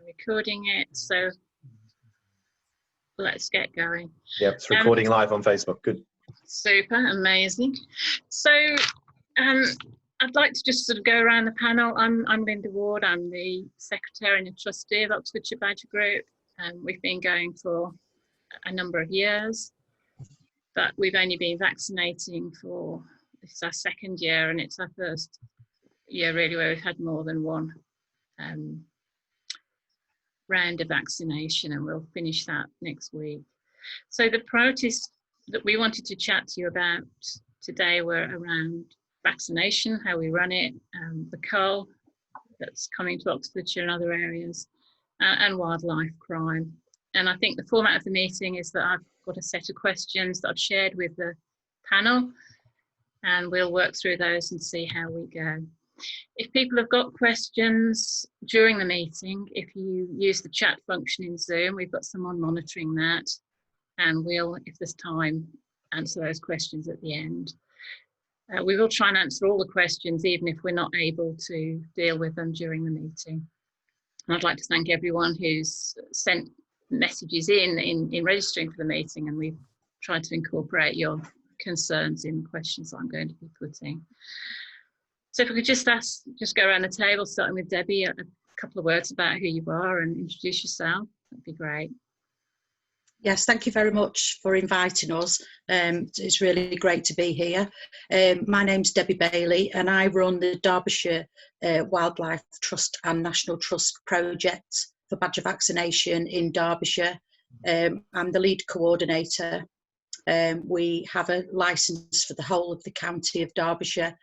recording it. So let's get going. Yeah, it's recording live on Facebook. Good. Super, amazing. So I'd like to just sort of go around the panel. I'm Linda Ward. I'm the Secretary and the Trustee of Oxfordshire Badger Group. We've been going for a number of years, but we've only been vaccinating for, this is our second year, and it's our first year really where we've had more than one round of vaccination, and we'll finish that next week. So the priorities that we wanted to chat to you about today were around vaccination, how we run it, the cull that's coming to Oxfordshire and other areas, and wildlife crime. And I think the format of the meeting is that I've got a set of questions that I've shared with the panel, and we'll work through those and see how we go. If people have got questions during the meeting, if you use the chat function in Zoom, we've got someone monitoring that, and we'll, if there's time, answer those questions at the end. We will try and answer all the questions, even if we're not able to deal with them during the meeting. And I'd like to thank everyone who's sent messages in registering for the meeting, and we've tried to incorporate your concerns in the questions that I'm going to be putting. So if we could just go around the table, starting with Debbie, a couple of words about who you are and introduce yourself, that'd be great. Yes, thank you very much for inviting us. It's really great to be here. My name's Debbie Bailey, and I run the Derbyshire Wildlife Trust and National Trust projects for badger vaccination in Derbyshire. I'm the lead coordinator. We have a licence for the whole of the county of Derbyshire,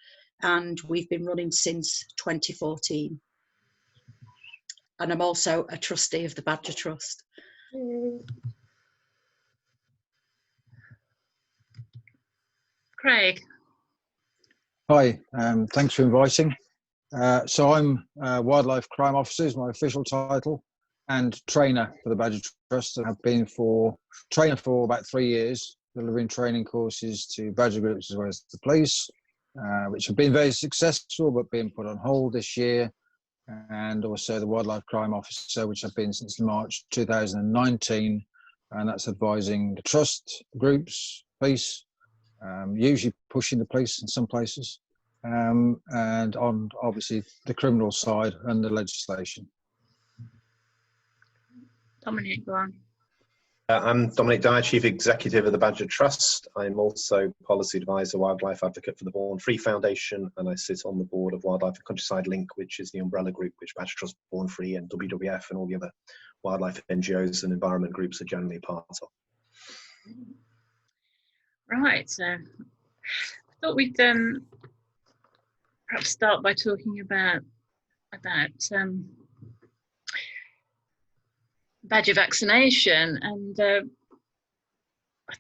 and we've been running since 2014. And I'm also a trustee of the Badger Trust. Craig. Hi, thanks for inviting. So I'm Wildlife Crime Officer is my official title, and trainer for the Badger Trust. I have been trainer for about 3 years, delivering training courses to badger groups as well as the police, which have been very successful but being put on hold this year, and also the Wildlife Crime Officer, which I've been since March 2019, and that's advising the trust, groups, police, usually pushing the police in some places, and on obviously the criminal side and the legislation. Dominic, go on. I'm Dominic Dyer, Chief Executive of the Badger Trust. I'm also Policy Advisor, Wildlife Advocate for the Born Free Foundation, and I sit on the board of Wildlife and Countryside Link, which is the umbrella group which Badger Trust, Born Free and WWF and all the other wildlife NGOs and environment groups are generally part of. Right, so I thought we'd perhaps start by talking about badger vaccination, and I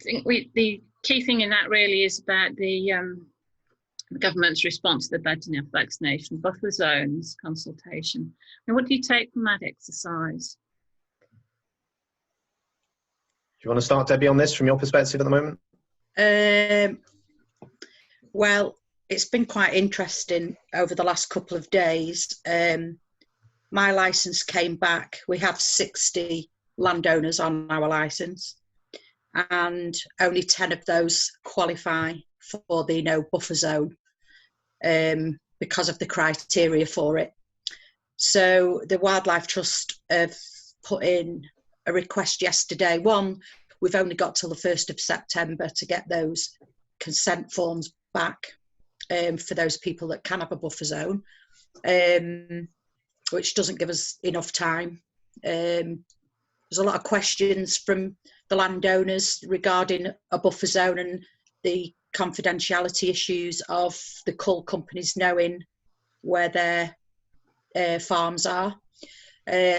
think the key thing in that really is about the government's response to the badger vaccination, buffer zones consultation. And what do you take from that exercise? Do you want to start, Debbie, on this from your perspective at the moment? Well, it's been quite interesting over the last couple of days. My licence came back. We have 60 landowners on our licence, and only 10 of those qualify for the no buffer zone because of the criteria for it. So the Wildlife Trust have put in a request yesterday. One, we've only got till the 1st of September to get those consent forms back for those people that can have a buffer zone, which doesn't give us enough time. There's a lot of questions from the landowners regarding a buffer zone and the confidentiality issues of the cull companies knowing where their farms are.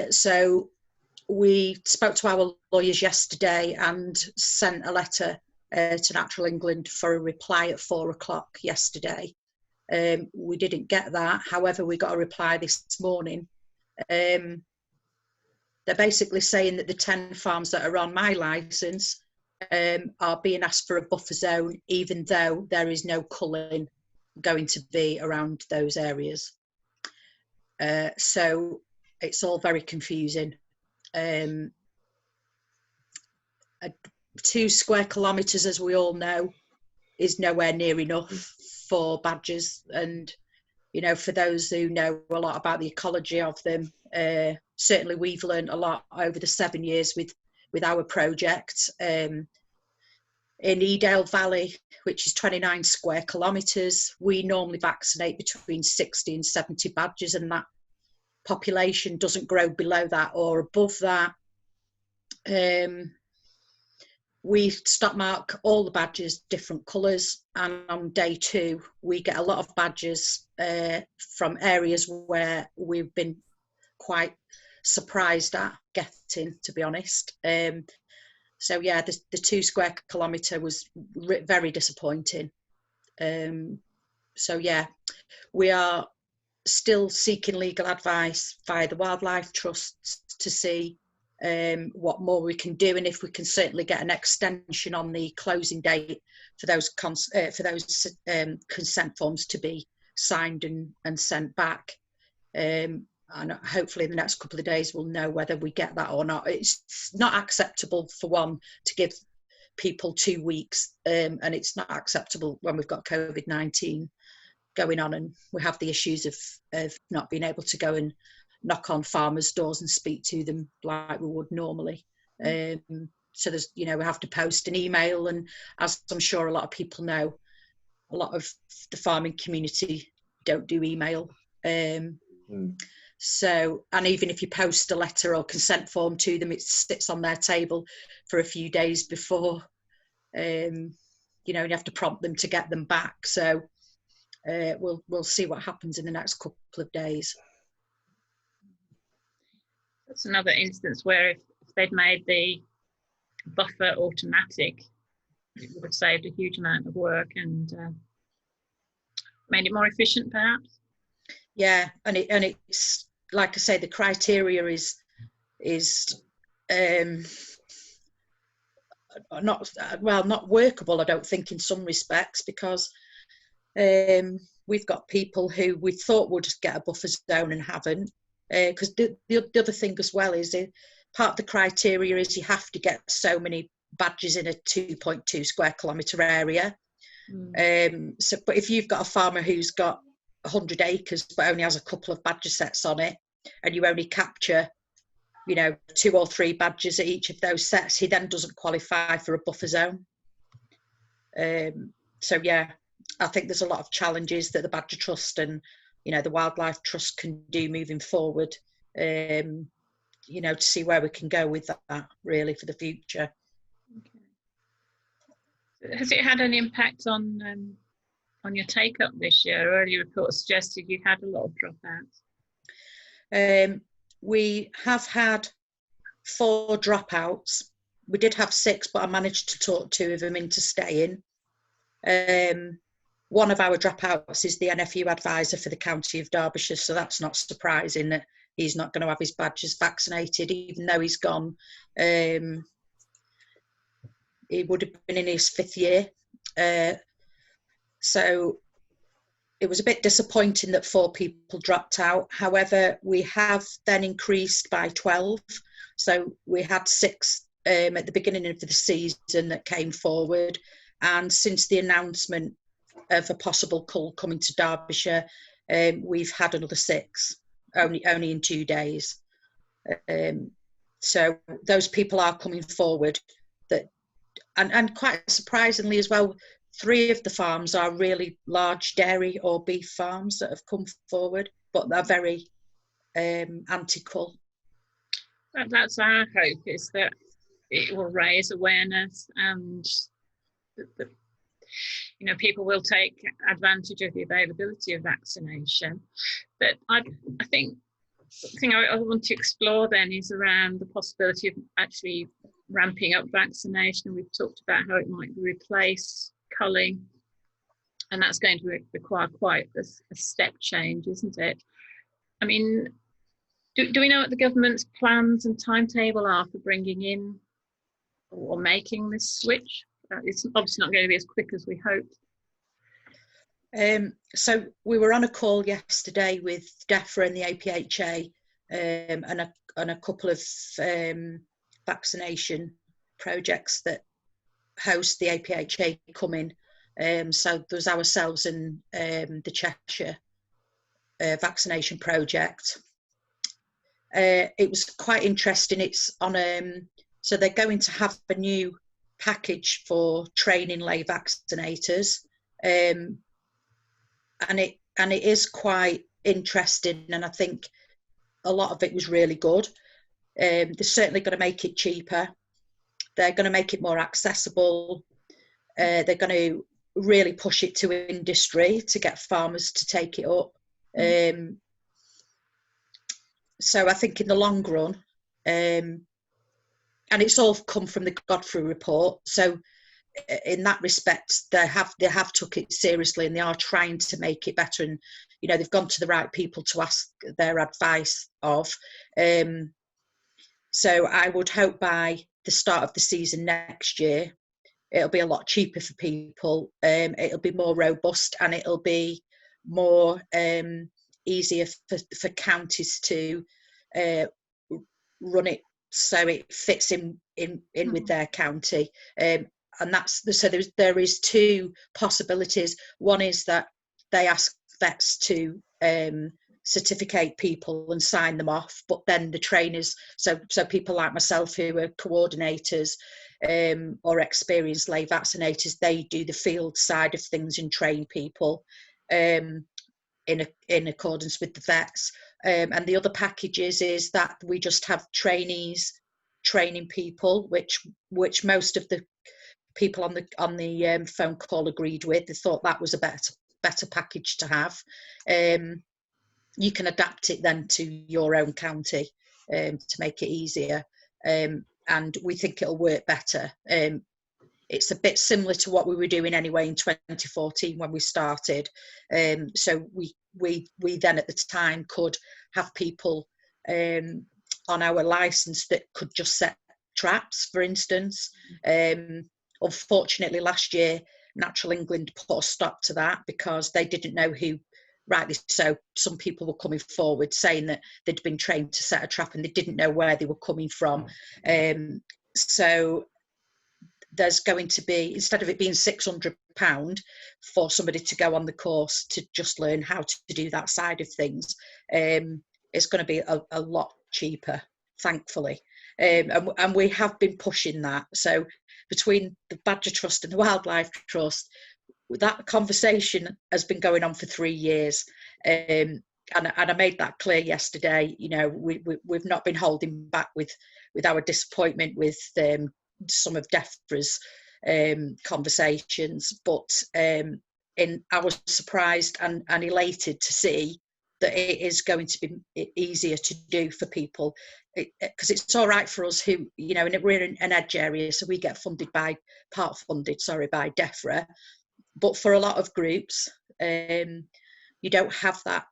So we spoke to our lawyers yesterday and sent a letter to Natural England for a reply at 4 o'clock yesterday. We didn't get that. However, we got a reply this morning. They're basically saying that the 10 farms that are on my licence are being asked for a buffer zone, even though there is no culling going to be around those areas. So it's all very confusing. 2 square kilometres, as we all know, is nowhere near enough for badgers. And, you know, for those who know a lot about the ecology of them, certainly we've learned a lot over the 7 years with our project. In Edale Valley, which is 29 square kilometres, we normally vaccinate between 60 and 70 badgers, and that population doesn't grow below that or above that. We stop mark all the badgers different colours, and on day 2 we get a lot of badgers from areas where we've been quite surprised at getting, to be honest. So yeah, the 2 square kilometre was very disappointing. So yeah, we are still seeking legal advice via the Wildlife Trust to see what more we can do, and if we can certainly get an extension on the closing date for those consent forms to be signed and sent back. And hopefully in the next couple of days we'll know whether we get that or not. It's not acceptable, for one, to give people 2 weeks, and it's not acceptable when we've got COVID-19 going on and we have the issues of not being able to go and knock on farmers' doors and speak to them like we would normally. So there's, you know, we have to post an email, and as I'm sure a lot of people know, a lot of the farming community don't do email. So, and even if you post a letter or consent form to them, it sits on their table for a few days before, you know, and you have to prompt them to get them back. So we'll see what happens in the next couple of days. That's another instance where if they'd made the buffer automatic, it would have saved a huge amount of work and made it more efficient, perhaps. Yeah, and it's like I say, the criteria is not workable, I don't think, in some respects, because we've got people who we thought would get a buffer zone and haven't. Because the other thing as well is part of the criteria is you have to get so many badgers in a 2.2 square kilometre area. So, but if you've got a farmer who's got 100 acres but only has a couple of badger sets on it, and you only capture, you know, 2 or 3 badgers at each of those sets, he then doesn't qualify for a buffer zone. So yeah, I think there's a lot of challenges that the Badger Trust and, you know, the Wildlife Trust can do moving forward, you know, to see where we can go with that really for the future. Okay. Has it had an impact on your take up this year? Earlier reports suggested you had a lot of dropouts. We have had 4 dropouts. We did have 6, but I managed to talk 2 of them into staying. One of our dropouts is the NFU advisor for the county of Derbyshire, so that's not surprising that he's not going to have his badgers vaccinated, even though he's gone. He would have been in his 5th year. So it was a bit disappointing that 4 people dropped out. However, we have then increased by 12. So we had 6 at the beginning of the season that came forward. And since the announcement of a possible cull coming to Derbyshire, we've had another 6, only in 2 days. So those people are coming forward. And quite surprisingly as well, 3 of the farms are really large dairy or beef farms that have come forward, but they're very anti-cull. That's our hope, is that it will raise awareness and that, you know, people will take advantage of the availability of vaccination. But I think the thing I want to explore then is around the possibility of actually ramping up vaccination. We've talked about how it might replace culling, and that's going to require quite a step change, isn't it? I mean, do we know what the government's plans and timetable are for bringing in or making this switch? It's obviously not going to be as quick as we hoped. So we were on a call yesterday with DEFRA and the APHA and a couple of vaccination projects that host the APHA coming. So there's ourselves and the Cheshire vaccination project. It was quite interesting. It's on so they're going to have a new package for training lay vaccinators, and it is quite interesting, and I think a lot of it was really good. They're certainly going to make it cheaper. They're going to make it more accessible. They're going to really push it to industry to get farmers to take it up. So I think in the long run, and it's all come from the Godfrey report. So in that respect, they have took it seriously, and they are trying to make it better. And you know, they've gone to the right people to ask their advice of. So I would hope by the start of the season next year, it'll be a lot cheaper for people. It'll be more robust, and it'll be more easier for counties to run it so it fits in with their county. And that's so there is two possibilities. One is that they ask vets to certificate people and sign them off, but then the trainers, so people like myself who are coordinators or experienced lay vaccinators, they do the field side of things and train people in accordance with the vets. And the other packages is that we just have trainees training people, which most of the people on the phone call agreed with. They thought that was a better package to have. You can adapt it then to your own county to make it easier, and we think it'll work better. It's a bit similar to what we were doing anyway in 2014 when we started. So we then at the time could have people on our licence that could just set traps, for instance. Unfortunately, last year, Natural England put a stop to that because they didn't know who, rightly so, some people were coming forward saying that they'd been trained to set a trap and they didn't know where they were coming from. So there's going to be, instead of it being £600 for somebody to go on the course to just learn how to do that side of things, it's going to be a lot cheaper, thankfully. And we have been pushing that. So between the Badger Trust and the Wildlife Trust, that conversation has been going on for 3 years. And I made that clear yesterday. You know, we've not been holding back with our disappointment with some of DEFRA's conversations, but I was surprised and elated to see that it is going to be easier to do for people, because it's all right for us who, you know, and we're in an edge area, so we get part funded by DEFRA, but for a lot of groups, you don't have that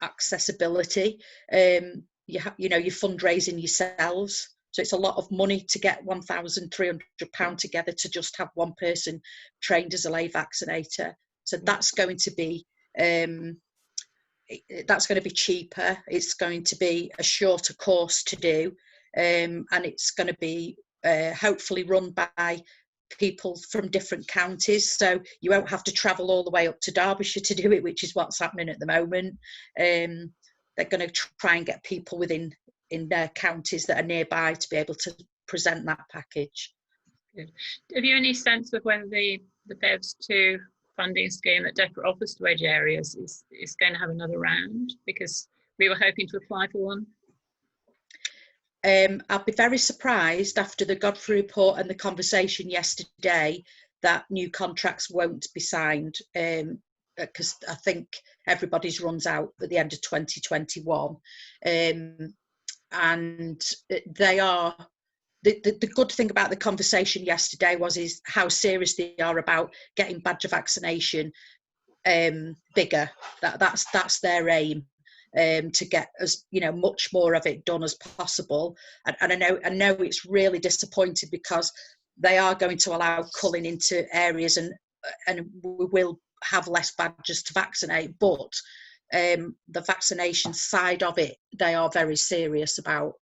accessibility. You know, you're fundraising yourselves. So it's a lot of money to get £1,300 together to just have one person trained as a lay vaccinator. So that's going to be cheaper. It's going to be a shorter course to do, and it's going to be hopefully run by people from different counties. So you won't have to travel all the way up to Derbyshire to do it, which is what's happening at the moment. They're going to try and get people in their counties that are nearby to be able to present that package. Good. Have you any sense of whether the BEVS 2 funding scheme that DEFRA offers to edge areas is going to have another round? Because we were hoping to apply for one. I'll be very surprised after the Godfrey report and the conversation yesterday that new contracts won't be signed, because I think everybody's runs out at the end of 2021. And they are, the good thing about the conversation yesterday is how serious they are about getting badger vaccination bigger. That's their aim, to get as much more of it done as possible. And I know it's really disappointing because they are going to allow culling into areas, and we will have less badgers to vaccinate, but the vaccination side of it, they are very serious about.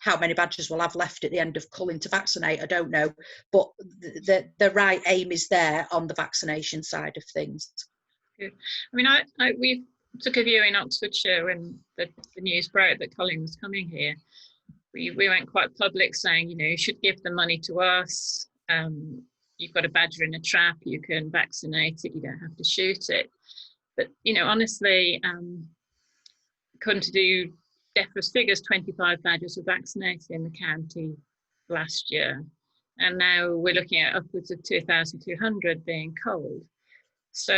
How many badgers we'll have left at the end of culling to vaccinate, I don't know, but the right aim is there on the vaccination side of things. Good. I mean, we took a view in Oxfordshire when the news broke that Culling was coming here. We went quite public saying, you know, you should give the money to us. You've got a badger in a trap, you can vaccinate it, you don't have to shoot it. But, you know, honestly, according to DEFRA's figures, 25 badgers were vaccinated in the county last year. And now we're looking at upwards of 2,200 being culled. So,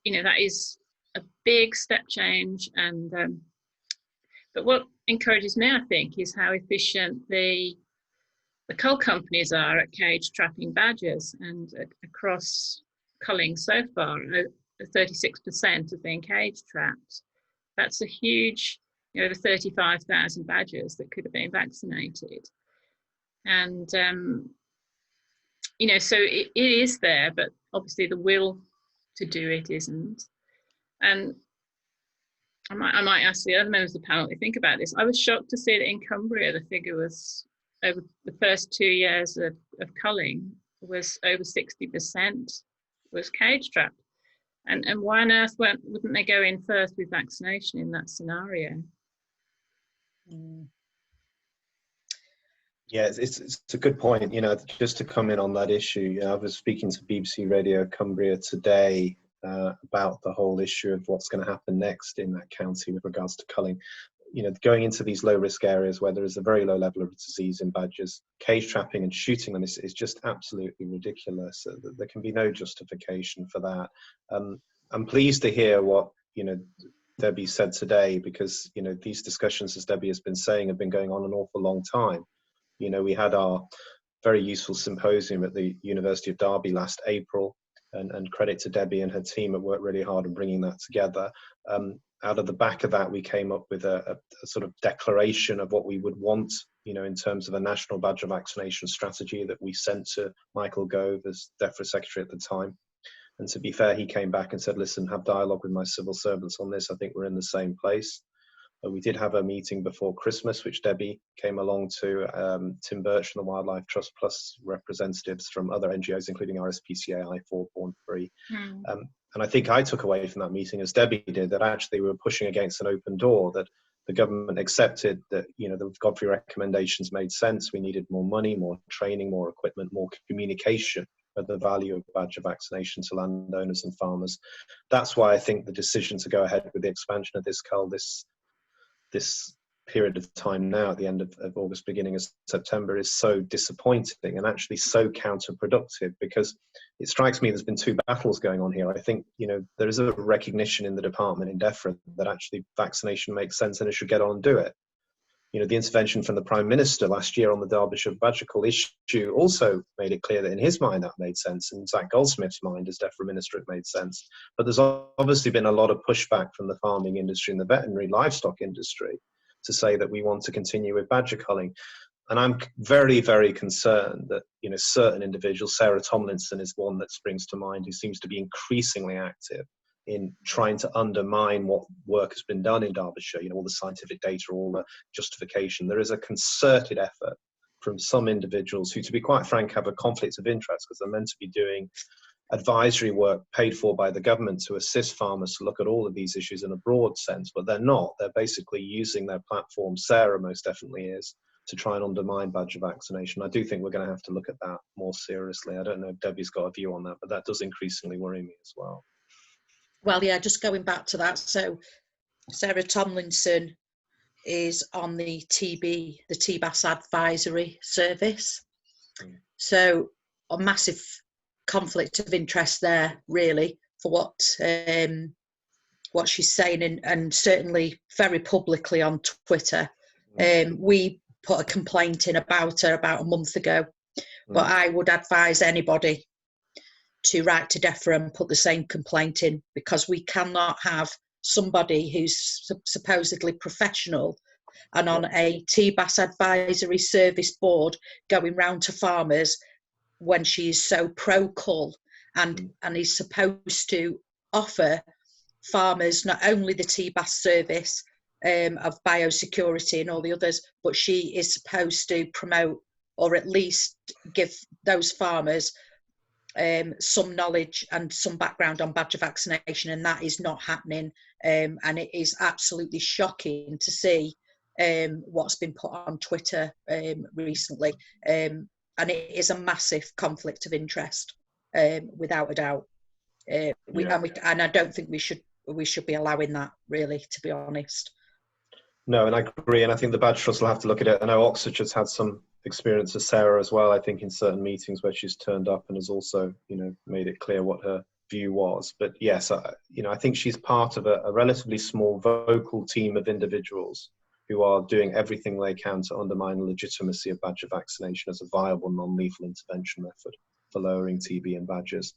you know, that is a big step change. And but what encourages me, I think, is how efficient the cull companies are at cage trapping badgers. And across culling so far, 36% have been cage trapped. That's a huge, you know, over 35,000 badgers that could have been vaccinated. And, you know, so it is there, but obviously the will to do it isn't. And I might ask the other members of the panel to think about this. I was shocked to see that in Cumbria, the figure was over the first 2 years of culling was over 60% was cage trapped. And why on earth wouldn't they go in first with vaccination in that scenario? Yeah, it's a good point. You know, just to come in on that issue, I was speaking to BBC Radio Cumbria today about the whole issue of what's going to happen next in that county with regards to culling. You know, going into these low-risk areas where there is a very low level of disease in badgers, cage trapping and shooting them is just absolutely ridiculous. There can be no justification for that. I'm pleased to hear what, you know, Debbie said today, because, you know, these discussions, as Debbie has been saying, have been going on an awful long time. You know, we had our very useful symposium at the University of Derby last April, and credit to Debbie and her team that worked really hard on bringing that together. Out of the back of that, we came up with a sort of declaration of what we would want, you know, in terms of a national badger vaccination strategy that we sent to Michael Gove as DEFRA secretary at the time. And to be fair, he came back and said, listen, have dialogue with my civil servants on this. I think we're in the same place. We did have a meeting before Christmas, which Debbie came along to, Tim Birch from the Wildlife Trust, plus representatives from other NGOs, including RSPCA, I4, Born Free. And I think I took away from that meeting, as Debbie did, that actually we were pushing against an open door, that the government accepted that, you know, the Godfrey recommendations made sense. We needed more money, more training, more equipment, more communication of the value of badger vaccination to landowners and farmers. That's why I think the decision to go ahead with the expansion of this cull, this period of time now at the end of August, beginning of September, is so disappointing and actually so counterproductive, because it strikes me there's been two battles going on here. I think, you know, there is a recognition in the department, in DEFRA, that actually vaccination makes sense and it should get on and do it. You know, the intervention from the Prime Minister last year on the Derbyshire Badger Cull issue also made it clear that in his mind that made sense, and Zach Goldsmith's mind as DEFRA Minister it made sense. But there's obviously been a lot of pushback from the farming industry and the veterinary livestock industry to say that we want to continue with badger culling. And I'm very, very concerned that, you know, certain individuals, Sarah Tomlinson is one that springs to mind, who seems to be increasingly active in trying to undermine what work has been done in Derbyshire, you know, all the scientific data, all the justification. There is a concerted effort from some individuals who, to be quite frank, have a conflict of interest, because they're meant to be doing advisory work paid for by the government to assist farmers to look at all of these issues in a broad sense, but they're not. They're basically using their platform, Sarah most definitely is, to try and undermine badger vaccination. I do think we're going to have to look at that more seriously. I don't know if Debbie's got a view on that, but that does increasingly worry me as well. Well, yeah, just going back to that. So Sarah Tomlinson is on the TBAS advisory service. So a massive conflict of interest there, really, for what she's saying, and certainly very publicly on Twitter. We put a complaint in about her about a month ago, but I would advise anybody to write to DEFRA and put the same complaint in, because we cannot have somebody who's supposedly professional and on a TBAS advisory service board going round to farmers when she's so pro-cull and is supposed to offer farmers, not only the TBAS service of biosecurity and all the others, but she is supposed to promote or at least give those farmers some knowledge and some background on badger vaccination, and that is not happening. And it is absolutely shocking to see what's been put on Twitter recently. And it is a massive conflict of interest, without a doubt. And I don't think we should be allowing that, really, to be honest. No, and I agree. And I think the Badger Trust will have to look at it. I know Oxfordshire's had some experience of Sarah as well, I think, in certain meetings where she's turned up and has also, made it clear what her view was. But yes, I think she's part of a relatively small vocal team of individuals who are doing everything they can to undermine the legitimacy of badger vaccination as a viable non-lethal intervention method for lowering TB in badgers.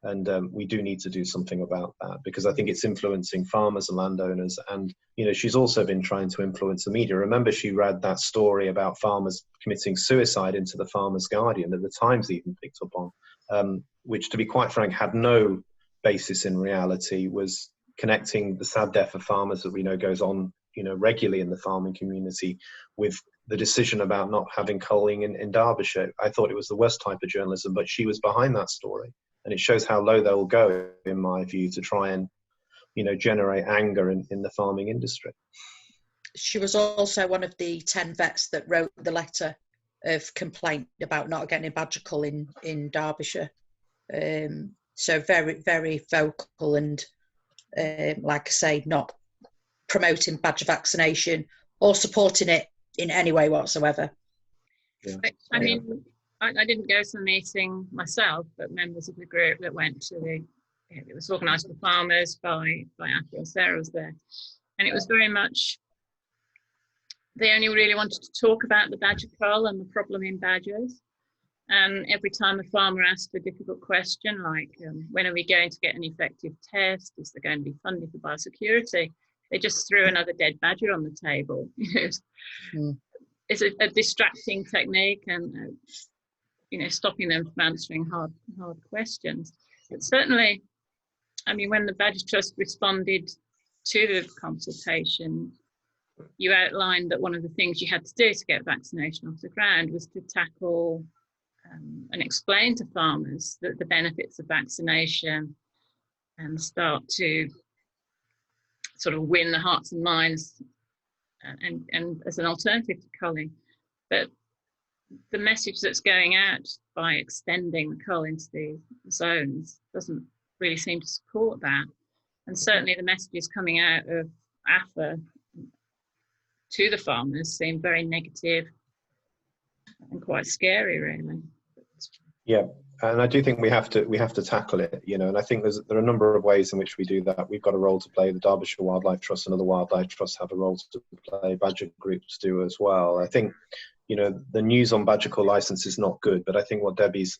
And we do need to do something about that, because I think it's influencing farmers and landowners. And, she's also been trying to influence the media. Remember, she read that story about farmers committing suicide into the Farmer's Guardian that the Times even picked up on, which, to be quite frank, had no basis in reality, was connecting the sad death of farmers that we know goes on, regularly in the farming community with the decision about not having culling in Derbyshire. I thought it was the worst type of journalism, but she was behind that story. And it shows how low they'll go, in my view, to try and, generate anger in the farming industry. She was also one of the 10 vets that wrote the letter of complaint about not getting a badger cull in Derbyshire. So very, very vocal and, like I say, not promoting badger vaccination or supporting it in any way whatsoever. Yeah. I mean, I didn't go to the meeting myself, but members of the group that went to it was organised for farmers by Apple and Sarah was there. And it was very much, they only really wanted to talk about the badger cull and the problem in badgers. And every time a farmer asked a difficult question, like, when are we going to get an effective test? Is there going to be funding for biosecurity? They just threw another dead badger on the table. It's a distracting technique, and stopping them from answering hard questions. But certainly, I mean, when the Badger Trust responded to the consultation, you outlined that one of the things you had to do to get vaccination off the ground was to tackle and explain to farmers the benefits of vaccination and start to sort of win the hearts and minds and as an alternative to culling. But the message that's going out by extending the cull into the zones doesn't really seem to support that. And certainly the messages coming out of AFA to the farmers seem very negative and quite scary, really. Yeah, and I do think we have to tackle it, and I think there are a number of ways in which we do that. We've got a role to play. The Derbyshire Wildlife Trust and other wildlife trusts have a role to play. Badger groups do as well. I think, the news on badger cull license is not good, but I think what Debbie's,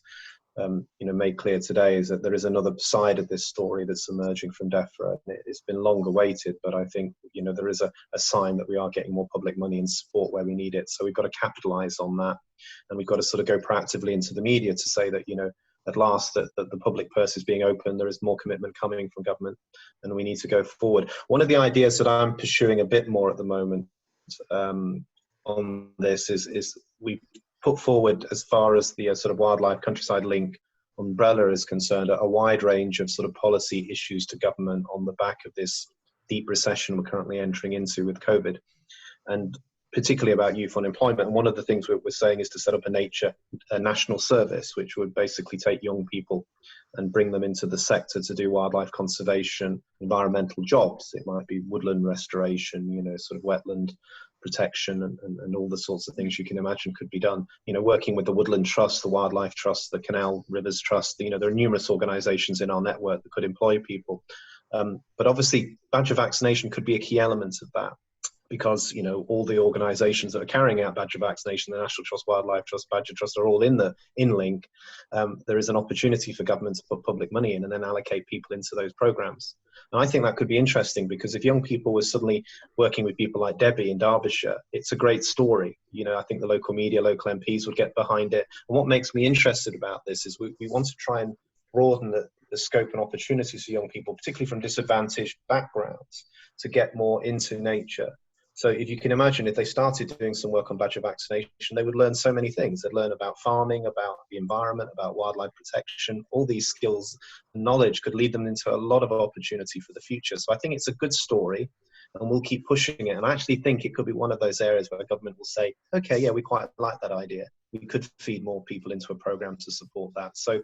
made clear today is that there is another side of this story that's emerging from DEFRA. It's been long awaited, but I think, there is a sign that we are getting more public money and support where we need it. So we've got to capitalise on that, and we've got to sort of go proactively into the media to say that, at last that the public purse is being opened, there is more commitment coming from government, and we need to go forward. One of the ideas that I'm pursuing a bit more at the moment on this is we put forward, as far as the sort of wildlife countryside link umbrella is concerned, a wide range of sort of policy issues to government on the back of this deep recession we're currently entering into with COVID, and particularly about youth unemployment. And one of the things we're saying is to set up a national service, which would basically take young people and bring them into the sector to do wildlife conservation, environmental jobs. It might be woodland restoration, sort of wetland protection and all the sorts of things you can imagine could be done. Working with the Woodland Trust, the Wildlife Trust, the Canal Rivers Trust, there are numerous organisations in our network that could employ people. But obviously, badger vaccination could be a key element of that, because all the organisations that are carrying out badger vaccination, the National Trust, Wildlife Trust, Badger Trust, are all in link. There is an opportunity for government to put public money in and then allocate people into those programmes. And I think that could be interesting, because if young people were suddenly working with people like Debbie in Derbyshire, it's a great story. I think the local media, local MPs would get behind it. And what makes me interested about this is we want to try and broaden the scope and opportunities for young people, particularly from disadvantaged backgrounds, to get more into nature. So if you can imagine, if they started doing some work on badger vaccination, they would learn so many things. They'd learn about farming, about the environment, about wildlife protection. All these skills and knowledge could lead them into a lot of opportunity for the future. So I think it's a good story, and we'll keep pushing it. And I actually think it could be one of those areas where the government will say, okay, yeah, we quite like that idea. We could feed more people into a program to support that. So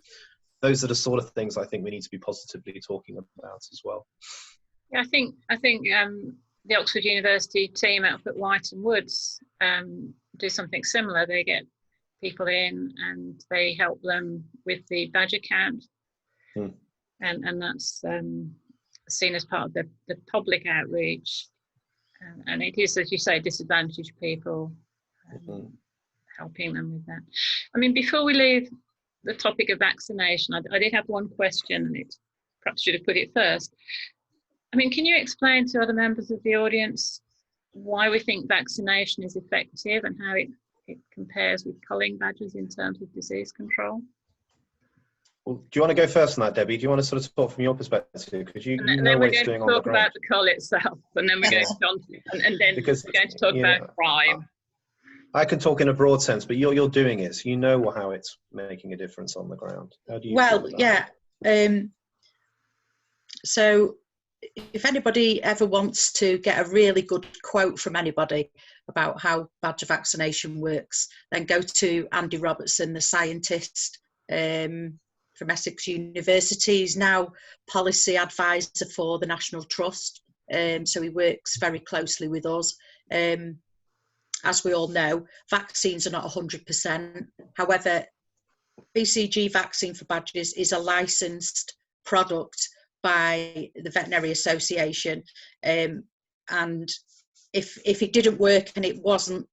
those are the sort of things I think we need to be positively talking about as well. Yeah, I think the Oxford University team out at White and Woods do something similar. They get people in and they help them with the badger count, and that's seen as part of the public outreach. And it is, as you say, disadvantaged people, helping them with that. I mean, before we leave the topic of vaccination, I did have one question, and it perhaps should have put it first. I mean, can you explain to other members of the audience why we think vaccination is effective and how it compares with culling badgers in terms of disease control? Well, do you want to go first on that, Debbie? Do you want to sort of talk from your perspective? Because you know what it's doing on the ground. Then we're going to talk about the cull itself, and then we're going to and then we're going to talk about crime. I can talk in a broad sense, but you're doing it, so you know how it's making a difference on the ground. How do you feel about yeah. So if anybody ever wants to get a really good quote from anybody about how badger vaccination works, then go to Andy Robertson, the scientist from Essex University. He's now policy advisor for the National Trust, so he works very closely with us. As we all know, vaccines are not 100%. However, BCG vaccine for badgers is a licensed product by the Veterinary Association, and if it didn't work and it wasn't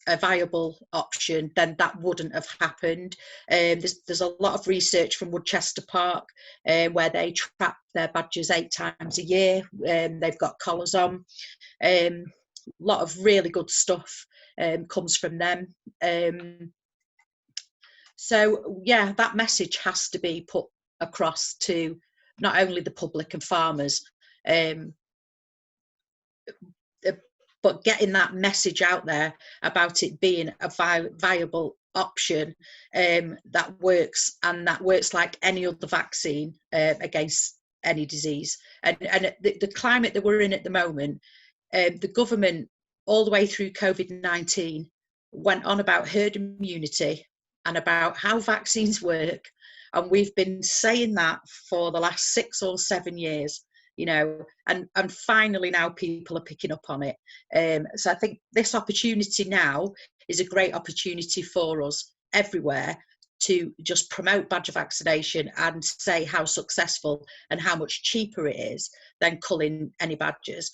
a viable option, then that wouldn't have happened. There's a lot of research from Woodchester Park where they trap their badgers 8 times a year. They've got collars on. A lot of really good stuff comes from them. So yeah, that message has to be put across to not only the public and farmers, but getting that message out there about it being a viable option that works, and that works like any other vaccine against any disease. And the climate that we're in at the moment, the government all the way through COVID-19 went on about herd immunity and about how vaccines work. And we've been saying that for the last 6 or 7 years, you know, and finally now people are picking up on it. So I think this opportunity now is a great opportunity for us everywhere to just promote badger vaccination and say how successful and how much cheaper it is than culling any badgers.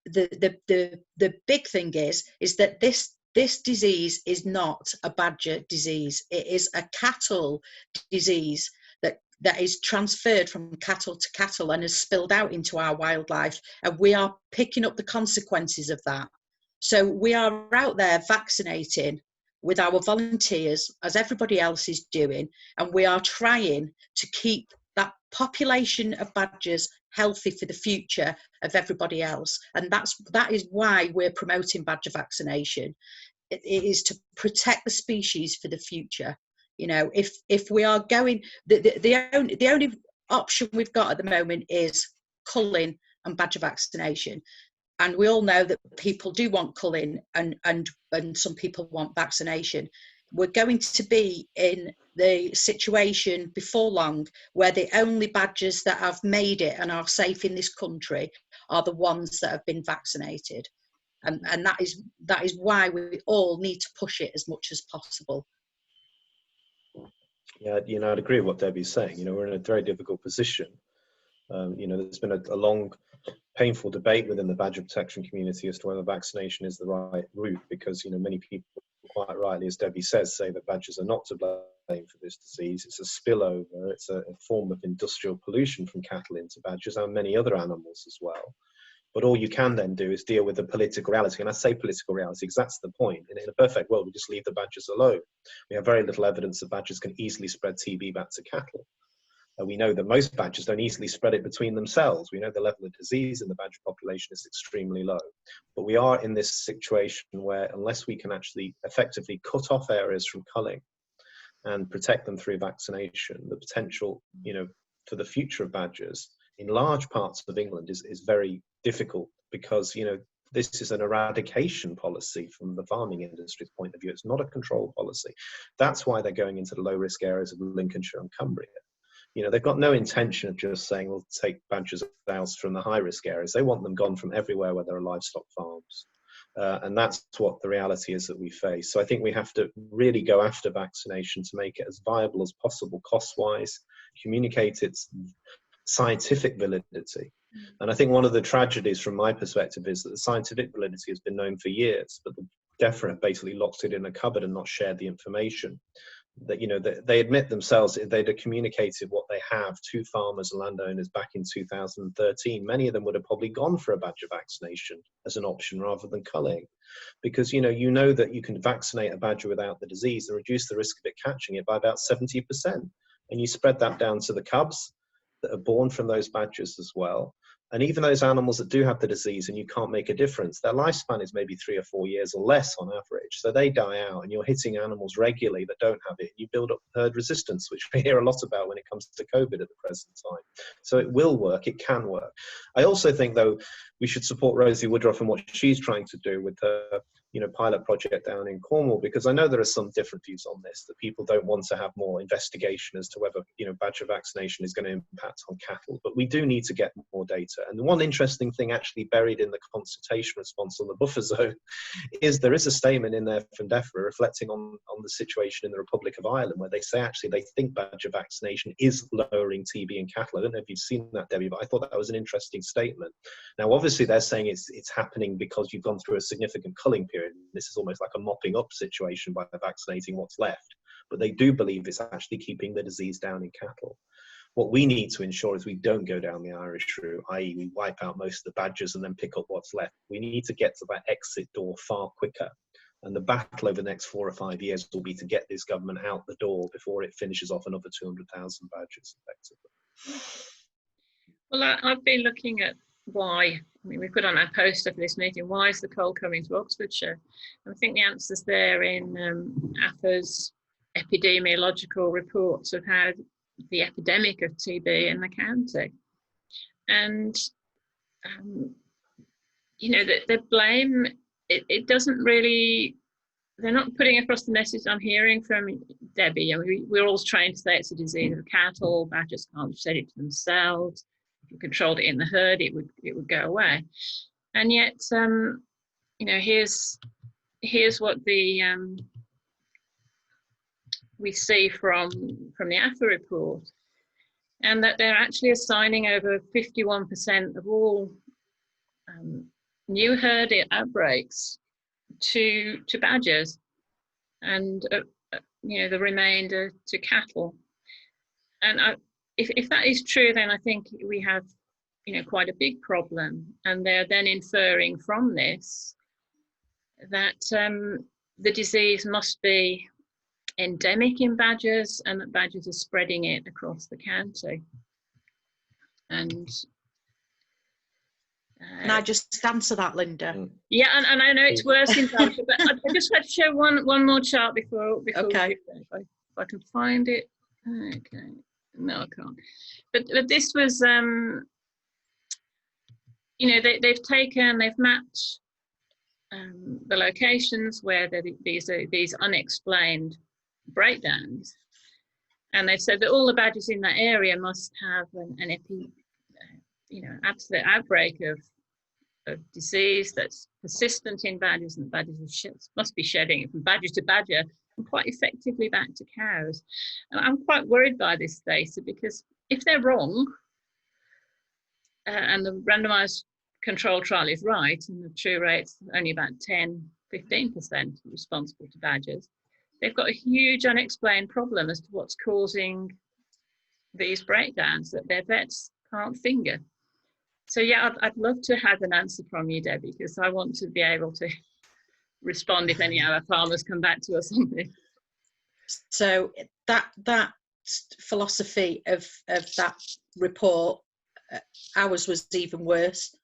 The big thing is that this disease is not a badger disease. It is a cattle disease that is transferred from cattle to cattle and has spilled out into our wildlife, and we are picking up the consequences of that. So we are out there vaccinating with our volunteers, as everybody else is doing, and we are trying to keep that population of badgers healthy for the future of everybody else. And that is why we're promoting badger vaccination. It is to protect the species for the future. You know, if we are going, the only option we've got at the moment is culling and badger vaccination. And we all know that people do want culling and some people want vaccination. We're going to be in the situation before long where the only badgers that have made it and are safe in this country are the ones that have been vaccinated. And that is why we all need to push it as much as possible. Yeah, you know, I'd agree with what Debbie's saying. You know, we're in a very difficult position. You know, there's been a long, painful debate within the badger protection community as to whether vaccination is the right route, because, you know, many people, quite rightly, as Debbie says, say that badgers are not to blame for this disease. It's a spillover. It's a form of industrial pollution from cattle into badgers and many other animals as well. But all you can then do is deal with the political reality. And I say political reality because that's the point. In a perfect world, we just leave the badgers alone. We have very little evidence that badgers can easily spread TB back to cattle. We know that most badgers don't easily spread it between themselves. We know the level of disease in the badger population is extremely low. But we are in this situation where unless we can actually effectively cut off areas from culling and protect them through vaccination, the potential, for the future of badgers in large parts of England is very difficult, because, this is an eradication policy from the farming industry's point of view. It's not a control policy. That's why they're going into the low-risk areas of Lincolnshire and Cumbria. They've got no intention of just saying, we'll take badgers out from the high-risk areas. They want them gone from everywhere where there are livestock farms. And that's what the reality is that we face. So I think we have to really go after vaccination to make it as viable as possible cost-wise, communicate its scientific validity. And I think one of the tragedies from my perspective is that the scientific validity has been known for years, but the DEFRA have basically locked it in a cupboard and not shared the information. That they admit themselves, they'd have communicated what they have to farmers and landowners back in 2013. Many of them would have probably gone for a badger vaccination as an option rather than culling, because you know that you can vaccinate a badger without the disease and reduce the risk of it catching it by about 70%. And you spread that down to the cubs that are born from those badgers as well. And even those animals that do have the disease and you can't make a difference, their lifespan is maybe 3 or 4 years or less on average. So they die out, and you're hitting animals regularly that don't have it. You build up herd resistance, which we hear a lot about when it comes to COVID at the present time. So it will work, it can work. I also think, though, we should support Rosie Woodruff and what she's trying to do with her pilot project down in Cornwall, because I know there are some different views on this, that people don't want to have more investigation as to whether badger vaccination is going to impact on cattle, but we do need to get more data. And the one interesting thing actually buried in the consultation response on the buffer zone is there is a statement in there from DEFRA reflecting on the situation in the Republic of Ireland, where they say actually they think badger vaccination is lowering TB in cattle. I don't know if you've seen that, Debbie, but I thought that was an interesting statement. Now obviously they're saying it's happening because you've gone through a significant culling period. This is almost like a mopping up situation by vaccinating what's left, but they do believe it's actually keeping the disease down in cattle. What we need to ensure is we don't go down the Irish route, i.e. we wipe out most of the badgers and then pick up what's left. We need to get to that exit door far quicker. And the battle over the next 4 or 5 years will be to get this government out the door before it finishes off another 200,000 badgers effectively. Well, I've been looking at why. We put on our poster for this meeting, why is the cull coming to Oxfordshire? And I think the answer's there in AFA's epidemiological reports of how the epidemic of TB in the county. And, the blame, it doesn't really, they're not putting across the message I'm hearing from Debbie. We're all trained to say it's a disease of cattle, badgers can't shed it to themselves. If you controlled it in the herd, it would go away. And yet, here's what the we see from the AFA report, and that they're actually assigning over 51% of all new herd outbreaks to badgers, and the remainder to cattle. And if that is true, then I think we have quite a big problem. And they're then inferring from this that the disease must be endemic in badgers, and that badgers are spreading it across the county. And can I just answer that, Linda? Yeah, and I know it's worse in badgers, but I just had to show one more chart before okay. If I can find it. Okay, no, I can't. But this was, they've mapped the locations where these unexplained breakdowns, and they've said that all the badgers in that area must have an absolute outbreak of disease that's persistent in badgers, and the badgers must be shedding it from badger to badger and quite effectively back to cows. And I'm quite worried by this data, because if they're wrong and the randomised control trial is right and the true rate's only about 10-15% responsible to badgers, they've got a huge unexplained problem as to what's causing these breakdowns that their vets can't finger. So yeah, I'd love to have an answer from you, Debbie, because I want to be able to respond if any of our farmers come back to us on this. So that philosophy of that report, ours was even worse.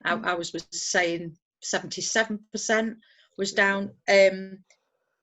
Ours was saying 77% was down.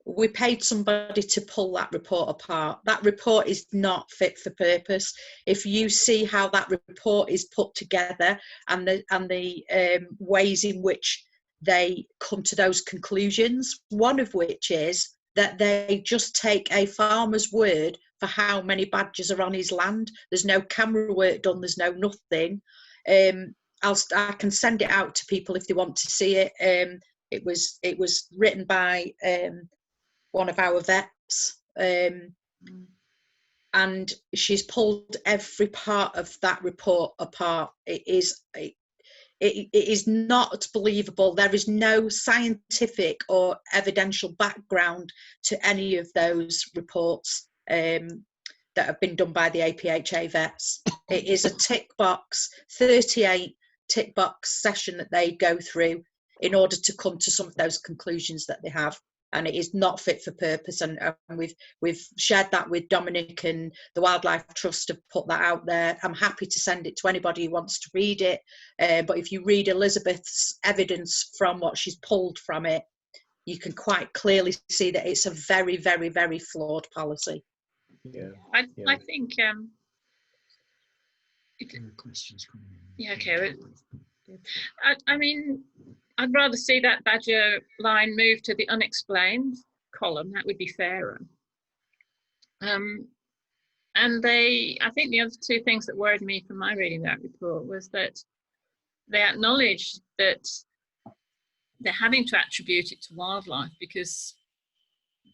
We paid somebody to pull that report apart. That report is not fit for purpose. If you see how that report is put together and the ways in which they come to those conclusions, one of which is that they just take a farmer's word for how many badgers are on his land. There's no camera work done, there's no nothing. I can send it out to people if they want to see it. It was written by one of our vets, and she's pulled every part of that report apart. It is not believable. There is no scientific or evidential background to any of those reports that have been done by the APHA vets. It is a tick box, 38 tick box session that they go through in order to come to some of those conclusions that they have. And it is not fit for purpose. And we've shared that with Dominic, and the Wildlife Trust have put that out there. I'm happy to send it to anybody who wants to read it. But if you read Elizabeth's evidence from what she's pulled from it, you can quite clearly see that it's a very, very, very flawed policy. Yeah. I think questions coming in. yeah, okay. I mean, I'd rather see that badger line move to the unexplained column. That would be fairer. And I think the other two things that worried me from my reading that report was that they acknowledged that they're having to attribute it to wildlife because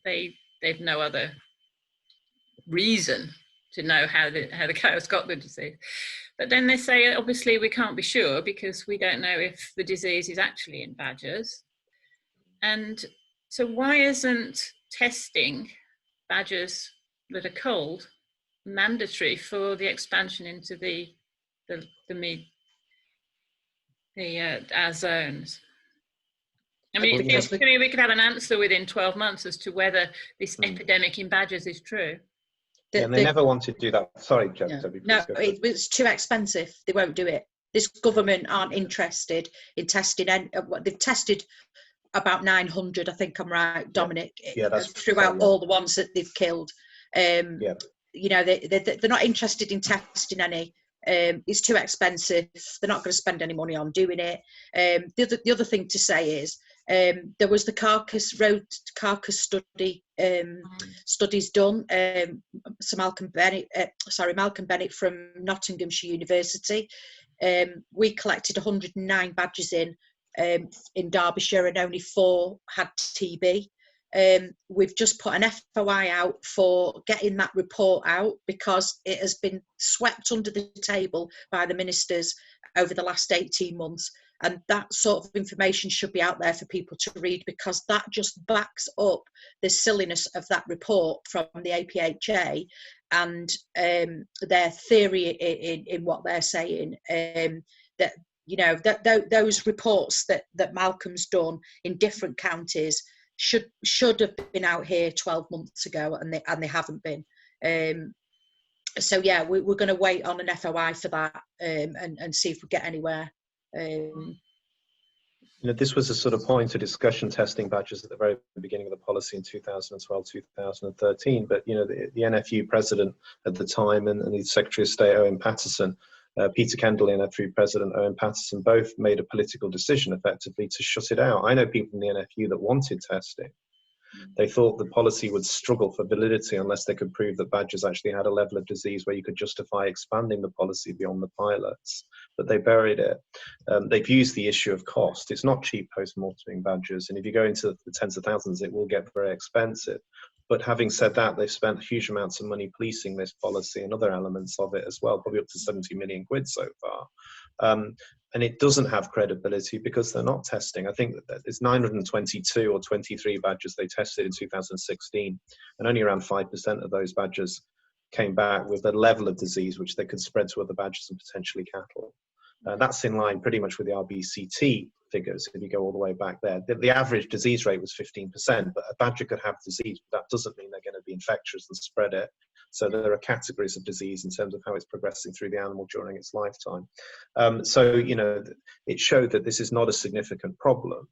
they've no other reason to know how the cows got the disease. But then they say, obviously, we can't be sure because we don't know if the disease is actually in badgers. And so why isn't testing badgers that are culled mandatory for the expansion into our zones? I mean, it feels to me we could have an answer within 12 months as to whether this epidemic in badgers is true. And they never wanted to do that. Sorry, Debbie. No, it's too expensive. They won't do it. This government aren't interested in testing. They've tested about 900, I think I'm right, Dominic, throughout all the ones that they've killed. You know, they're not interested in testing any. It's too expensive. They're not going to spend any money on doing it. The other thing to say is there was the Carcass Study studies done. Sir Malcolm Bennett from Nottinghamshire University. We collected 109 badgers in Derbyshire, and only 4 had TB. We've just put an FOI out for getting that report out because it has been swept under the table by the ministers over the last 18 months. And that sort of information should be out there for people to read, because that just backs up the silliness of that report from the APHA and their theory in what they're saying. That, you know, those reports that Malcolm's done in different counties should have been out here 12 months ago, and they haven't been. So yeah, we're going to wait on an FOI for that and see if we get anywhere. You know, this was a sort of point of discussion, testing badgers at the very beginning of the policy in 2012, 2013. But, you know, the NFU president at the time and the Secretary of State, Owen Paterson, Peter Kendall, the NFU president, Owen Paterson, both made a political decision effectively to shut it out. I know people in the NFU that wanted testing. They thought the policy would struggle for validity unless they could prove that badgers actually had a level of disease where you could justify expanding the policy beyond the pilots, but they buried it. They've used the issue of cost. It's not cheap post-morteming badgers, and if you go into the tens of thousands, it will get very expensive. But having said that, they've spent huge amounts of money policing this policy and other elements of it as well, probably up to 70 million quid so far. And it doesn't have credibility because they're not testing. I think that there's 922 or 23 badgers they tested in 2016, and only around 5% of those badgers came back with a level of disease which they could spread to other badgers and potentially cattle. That's in line pretty much with the RBCT figures if you go all the way back there. The average disease rate was 15%, but a badger could have disease, but that doesn't mean they're going to be infectious and spread it. So there are categories of disease in terms of how it's progressing through the animal during its lifetime. So, you know, it showed that this is not a significant problem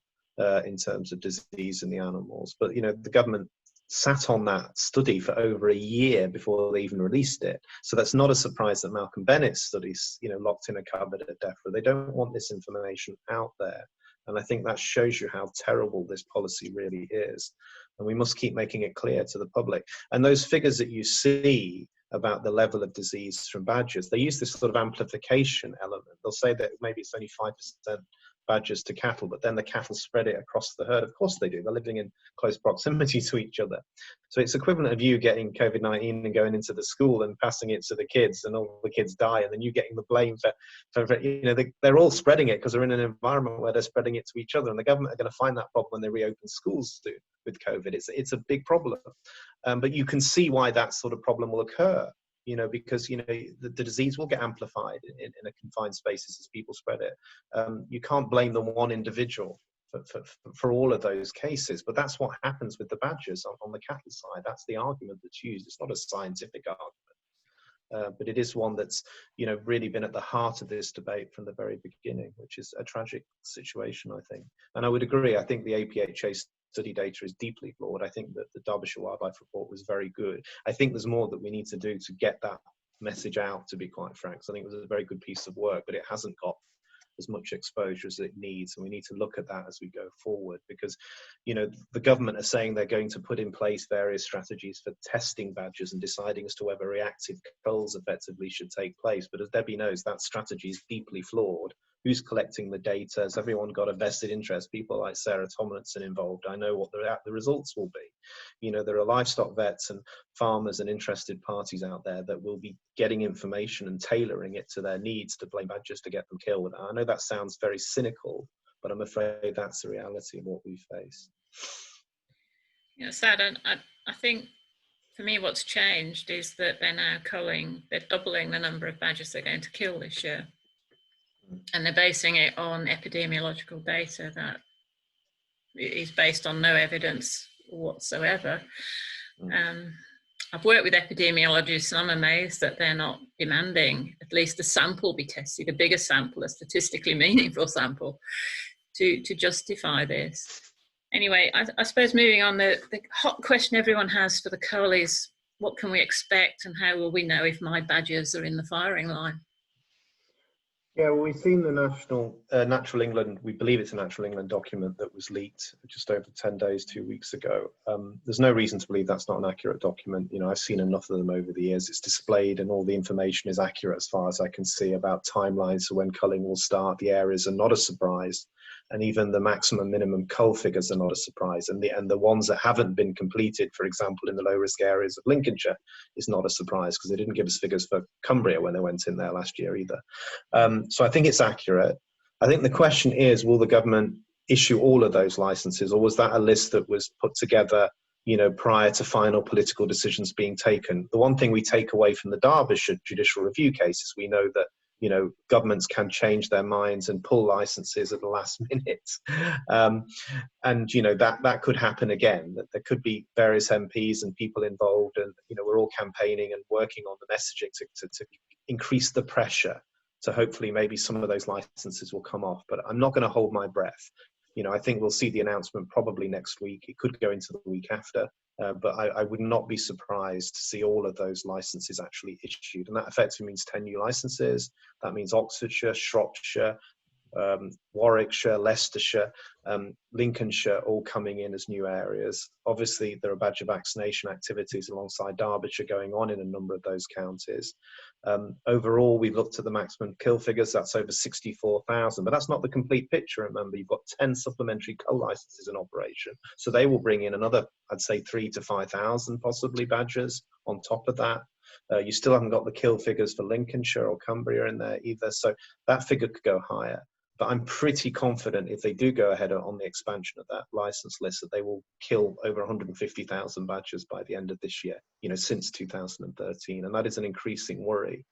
in terms of disease in the animals. But, you know, the government sat on that study for over a year before they even released it. So that's not a surprise that Malcolm Bennett's studies, you know, locked in a cupboard at DEFRA. They don't want this information out there. And I think that shows you how terrible this policy really is. And we must keep making it clear to the public. And those figures that you see about the level of disease from badgers, they use this sort of amplification element. They'll say that maybe it's only 5% badgers to cattle, but then the cattle spread it across the herd. Of course they do. They're living in close proximity to each other. So it's equivalent of you getting COVID-19 and going into the school and passing it to the kids, and all the kids die, and then you getting the blame for you know, they're all spreading it because they're in an environment where they're spreading it to each other, and the government are going to find that problem when they reopen schools with COVID. It's a big problem, but you can see why that sort of problem will occur. You know, because, you know, the disease will get amplified in a confined spaces as people spread it. You can't blame the one individual for all of those cases, but that's what happens with the badgers on the cattle side. That's the argument that's used. It's not a scientific argument, but it is one that's, you know, really been at the heart of this debate from the very beginning, which is a tragic situation, I think. And I would agree, I think the APHA study data is deeply flawed. I think that the Derbyshire Wildlife Report was very good. I think there's more that we need to do to get that message out, to be quite frank. So I think it was a very good piece of work, but it hasn't got as much exposure as it needs, and we need to look at that as we go forward, because, you know, the government are saying they're going to put in place various strategies for testing badgers and deciding as to whether reactive culls effectively should take place. But as Debbie knows, that strategy is deeply flawed. Who's collecting the data? Has everyone got a vested interest? People like Sarah Tomlinson involved. I know what the results will be. You know, there are livestock vets and farmers and interested parties out there that will be getting information and tailoring it to their needs to blame badgers to get them killed. I know that sounds very cynical, but I'm afraid that's the reality of what we face. Yeah, sad. And I think for me, what's changed is that they're now culling, they're doubling the number of badgers they're going to kill this year. And they're basing it on epidemiological data that is based on no evidence whatsoever. I've worked with epidemiologists, and I'm amazed that they're not demanding at least a sample be tested, a bigger sample, a statistically meaningful sample, to justify this. Anyway, I suppose moving on, the hot question everyone has for the cull is, what can we expect, and how will we know if my badgers are in the firing line? Yeah, well, we've seen the Natural England, we believe it's a Natural England document that was leaked just over 10 days, 2 weeks ago. There's no reason to believe that's not an accurate document. You know, I've seen enough of them over the years. It's displayed and all the information is accurate as far as I can see about timelines for when culling will start. The areas are not a surprise. And even the maximum minimum cull figures are not a surprise. And the ones that haven't been completed, for example, in the low risk areas of Lincolnshire, is not a surprise, because they didn't give us figures for Cumbria when they went in there last year either. So I think it's accurate. I think the question is, will the government issue all of those licenses, or was that a list that was put together, you know, prior to final political decisions being taken? The one thing we take away from the Derbyshire judicial review case is we know that, you know, governments can change their minds and pull licenses at the last minute. And, you know, that could happen again, that there could be various MPs and people involved, and, you know, we're all campaigning and working on the messaging to increase the pressure to hopefully maybe some of those licenses will come off. But I'm not going to hold my breath. You know, I think we'll see the announcement probably next week. It could go into the week after. But I would not be surprised to see all of those licenses actually issued. And that effectively means 10 new licenses. That means Oxfordshire, Shropshire, Warwickshire, Leicestershire, Lincolnshire, all coming in as new areas. Obviously, there are badger vaccination activities alongside Derbyshire going on in a number of those counties. Overall, we've looked at the maximum kill figures. That's over 64,000, but that's not the complete picture. Remember, you've got 10 supplementary cull licenses in operation. So they will bring in another, I'd say, 3,000 to 5,000 possibly badgers on top of that. You still haven't got the kill figures for Lincolnshire or Cumbria in there either. So that figure could go higher. But I'm pretty confident if they do go ahead on the expansion of that license list, that they will kill over 150,000 badgers by the end of this year, you know, since 2013. And that is an increasing worry.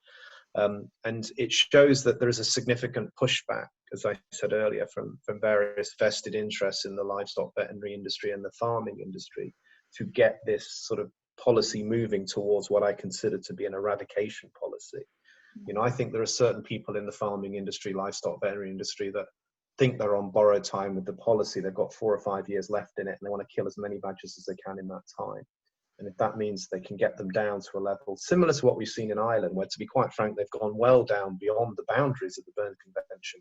And it shows that there is a significant pushback, as I said earlier, from various vested interests in the livestock veterinary industry and the farming industry to get this sort of policy moving towards what I consider to be an eradication policy. You know, I think there are certain people in the farming industry, livestock veterinary industry, that think they're on borrowed time with the policy. They've got 4 or 5 years left in it, and they want to kill as many badgers as they can in that time. And if that means they can get them down to a level similar to what we've seen in Ireland, where, to be quite frank, they've gone well down beyond the boundaries of the Berne Convention.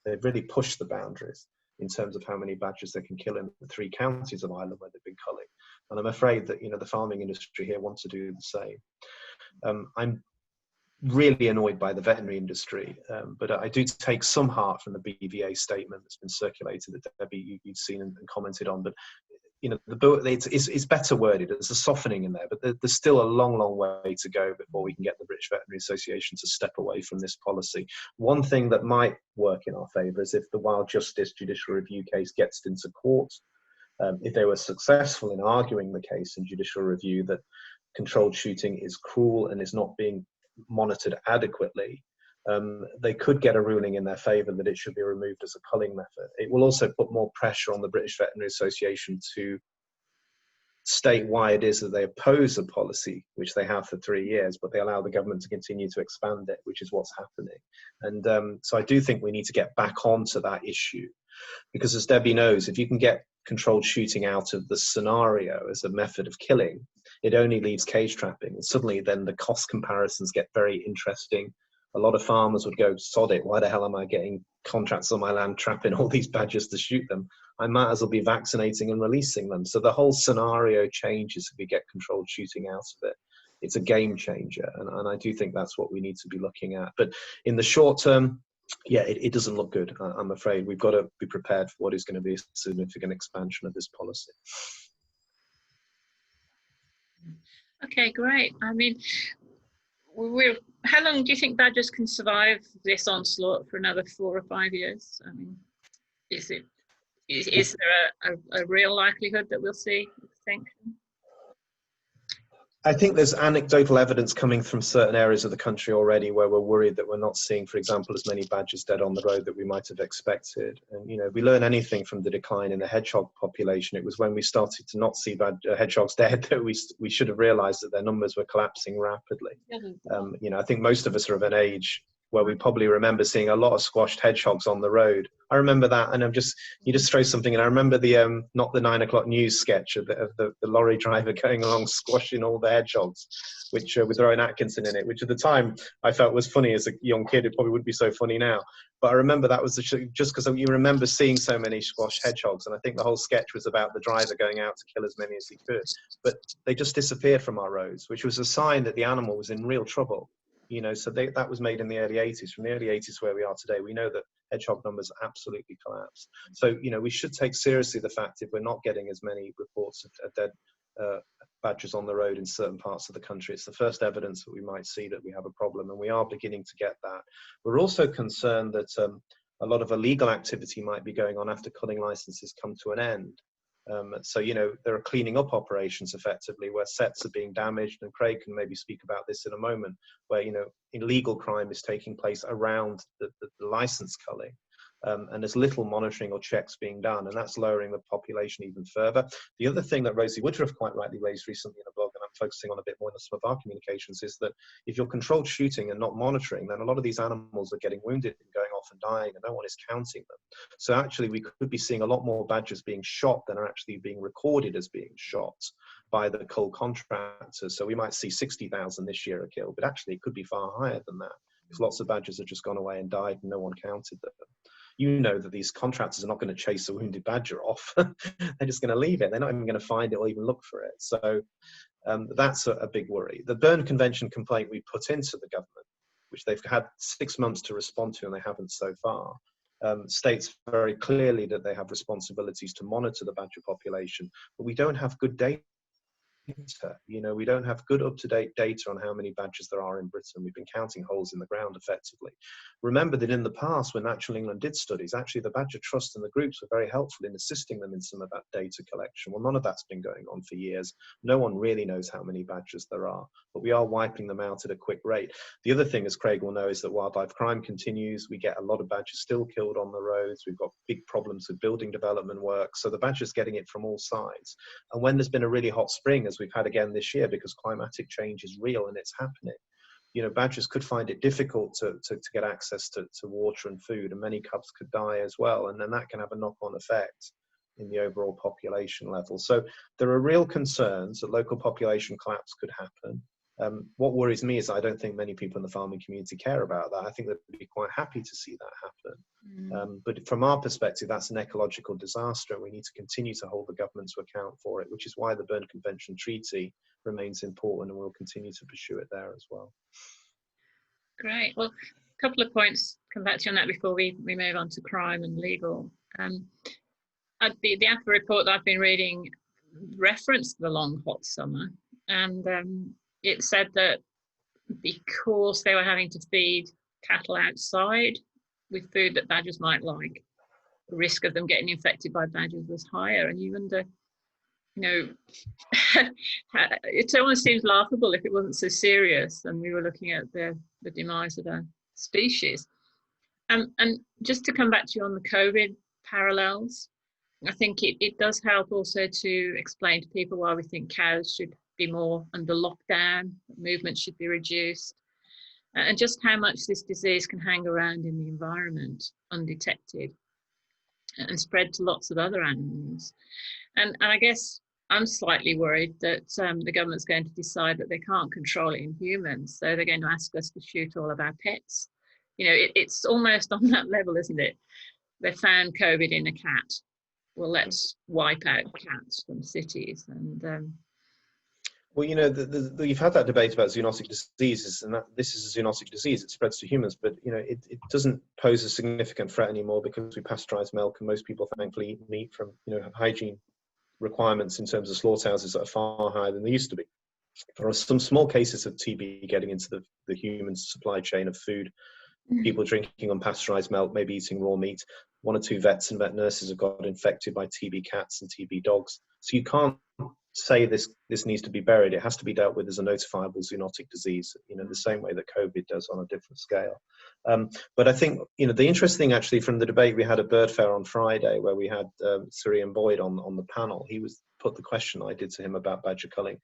They've really pushed the boundaries in terms of how many badgers they can kill in the 3 counties of Ireland where they've been culling. And I'm afraid that, you know, the farming industry here wants to do the same. I'm really annoyed by the veterinary industry, but I do take some heart from the BVA statement that's been circulated that Debbie, you'd seen and commented on. But you know, it's better worded. There's a softening in there, but there's still a long, long way to go before we can get the British Veterinary Association to step away from this policy. One thing that might work in our favour is if the Wild Justice judicial review case gets into court. If they were successful in arguing the case in judicial review that controlled shooting is cruel and is not being monitored adequately, they could get a ruling in their favour that it should be removed as a culling method. It will also put more pressure on the British Veterinary Association to state why it is that they oppose a policy, which they have for 3 years, but they allow the government to continue to expand it, which is what's happening. And so I do think we need to get back onto that issue, because as Debbie knows, if you can get controlled shooting out of the scenario as a method of killing, it only leaves cage trapping. And suddenly then the cost comparisons get very interesting. A lot of farmers would go, sod it, why the hell am I getting contracts on my land trapping all these badgers to shoot them? I might as well be vaccinating and releasing them. So the whole scenario changes if we get controlled shooting out of it. It's a game changer, and I do think that's what we need to be looking at. But in the short term, yeah, it doesn't look good, I'm afraid. We've got to be prepared for what is going to be a significant expansion of this policy. Okay, great. I mean, how long do you think badgers can survive this onslaught? For another 4 or 5 years? I mean, is there a real likelihood that we'll see extinction? I think there's anecdotal evidence coming from certain areas of the country already where we're worried that we're not seeing, for example, as many badgers dead on the road that we might have expected. And, you know, if we learn anything from the decline in the hedgehog population, it was when we started to not see hedgehogs dead that we should have realized that their numbers were collapsing rapidly. You know, I think most of us are of an age where we probably remember seeing a lot of squashed hedgehogs on the road. I remember that, and you just throw something in. I remember the not the 9 o'clock news sketch of the lorry driver going along squashing all the hedgehogs, which with Rowan Atkinson in it, which at the time I felt was funny as a young kid. It probably would be so funny now, but I remember that was just because you remember seeing so many squashed hedgehogs, and I think the whole sketch was about the driver going out to kill as many as he could, but they just disappeared from our roads, which was a sign that the animal was in real trouble. You know, so that was made in the early 80s. From the early 80s where we are today, we know that hedgehog numbers absolutely collapsed. So, you know, we should take seriously the fact if we're not getting as many reports of dead badgers on the road in certain parts of the country, it's the first evidence that we might see that we have a problem, and we are beginning to get that. We're also concerned that a lot of illegal activity might be going on after culling licenses come to an end. So, you know, there are cleaning up operations effectively where sets are being damaged, and Craig can maybe speak about this in a moment, where, you know, illegal crime is taking place around the license culling. And there's little monitoring or checks being done, and that's lowering the population even further. The other thing that Rosie Woodruff quite rightly raised recently in a blog, and I'm focusing on a bit more in some of our communications, is that if you're controlled shooting and not monitoring, then a lot of these animals are getting wounded and going off and dying, and no one is counting them. So actually we could be seeing a lot more badgers being shot than are actually being recorded as being shot by the cull contractors. So we might see 60,000 this year are killed, but actually it could be far higher than that, because lots of badgers have just gone away and died and no one counted them. You know that these contractors are not going to chase a wounded badger off. They're just going to leave it. They're not even going to find it or even look for it. So that's a big worry. The Berne Convention complaint we put into the government, which they've had 6 months to respond to, and they haven't so far, states very clearly that they have responsibilities to monitor the badger population, but we don't have good data. You know, we don't have good up-to-date data on how many badgers there are in Britain. We've been counting holes in the ground effectively. Remember that in the past, when Natural England did studies, actually the Badger Trust and the groups were very helpful in assisting them in some of that data collection. Well, none of that's been going on for years. No one really knows how many badgers there are, but we are wiping them out at a quick rate. The other thing, as Craig will know, is that wildlife crime continues. We get a lot of badgers still killed on the roads. We've got big problems with building development work. So the badger's getting it from all sides. And when there's been a really hot spring, as as we've had again this year, because climatic change is real and it's happening. You know, badgers could find it difficult to get access to water and food, and many cubs could die as well. And then that can have a knock-on effect in the overall population level. So there are real concerns that local population collapse could happen. What worries me is I don't think many people in the farming community care about that. I think they'd be quite happy to see that happen. But from our perspective, that's an ecological disaster, and we need to continue to hold the government to account for it, which is why the Berne Convention Treaty remains important, and we'll continue to pursue it there as well. Great. Well, a couple of points, come back to you on that before we move on to crime and legal. The AFA report that I've been reading referenced the long hot summer, and it said that because they were having to feed cattle outside with food that badgers might like, the risk of them getting infected by badgers was higher. And you wonder, you know, it almost seems laughable if it wasn't so serious and we were looking at the demise of a species. And just to come back to you on the COVID parallels, I think it does help also to explain to people why we think cows should be more under lockdown, movement should be reduced, and just how much this disease can hang around in the environment undetected and spread to lots of other animals. And I guess I'm slightly worried that the government's going to decide that they can't control it in humans, so they're going to ask us to shoot all of our pets. You know, it's almost on that level, isn't it? They found COVID in a cat. Well, let's wipe out cats from cities. And well, you know, you've had that debate about zoonotic diseases, and that this is a zoonotic disease. It spreads to humans, but you know, it doesn't pose a significant threat anymore because we pasteurize milk, and most people, thankfully, eat meat from, you know, hygiene requirements in terms of slaughterhouses that are far higher than they used to be. There are some small cases of TB getting into the human supply chain of food. People drinking unpasteurized milk, maybe eating raw meat. 1 or 2 vets and vet nurses have got infected by TB cats and TB dogs. So you can't say this needs to be buried. It has to be dealt with as a notifiable zoonotic disease, you know, the same way that COVID does on a different scale. But I think, you know, the interesting thing actually from the debate we had at Bird Fair on Friday, where we had Sir Ian Boyd on the panel, he put the question I did to him about badger culling,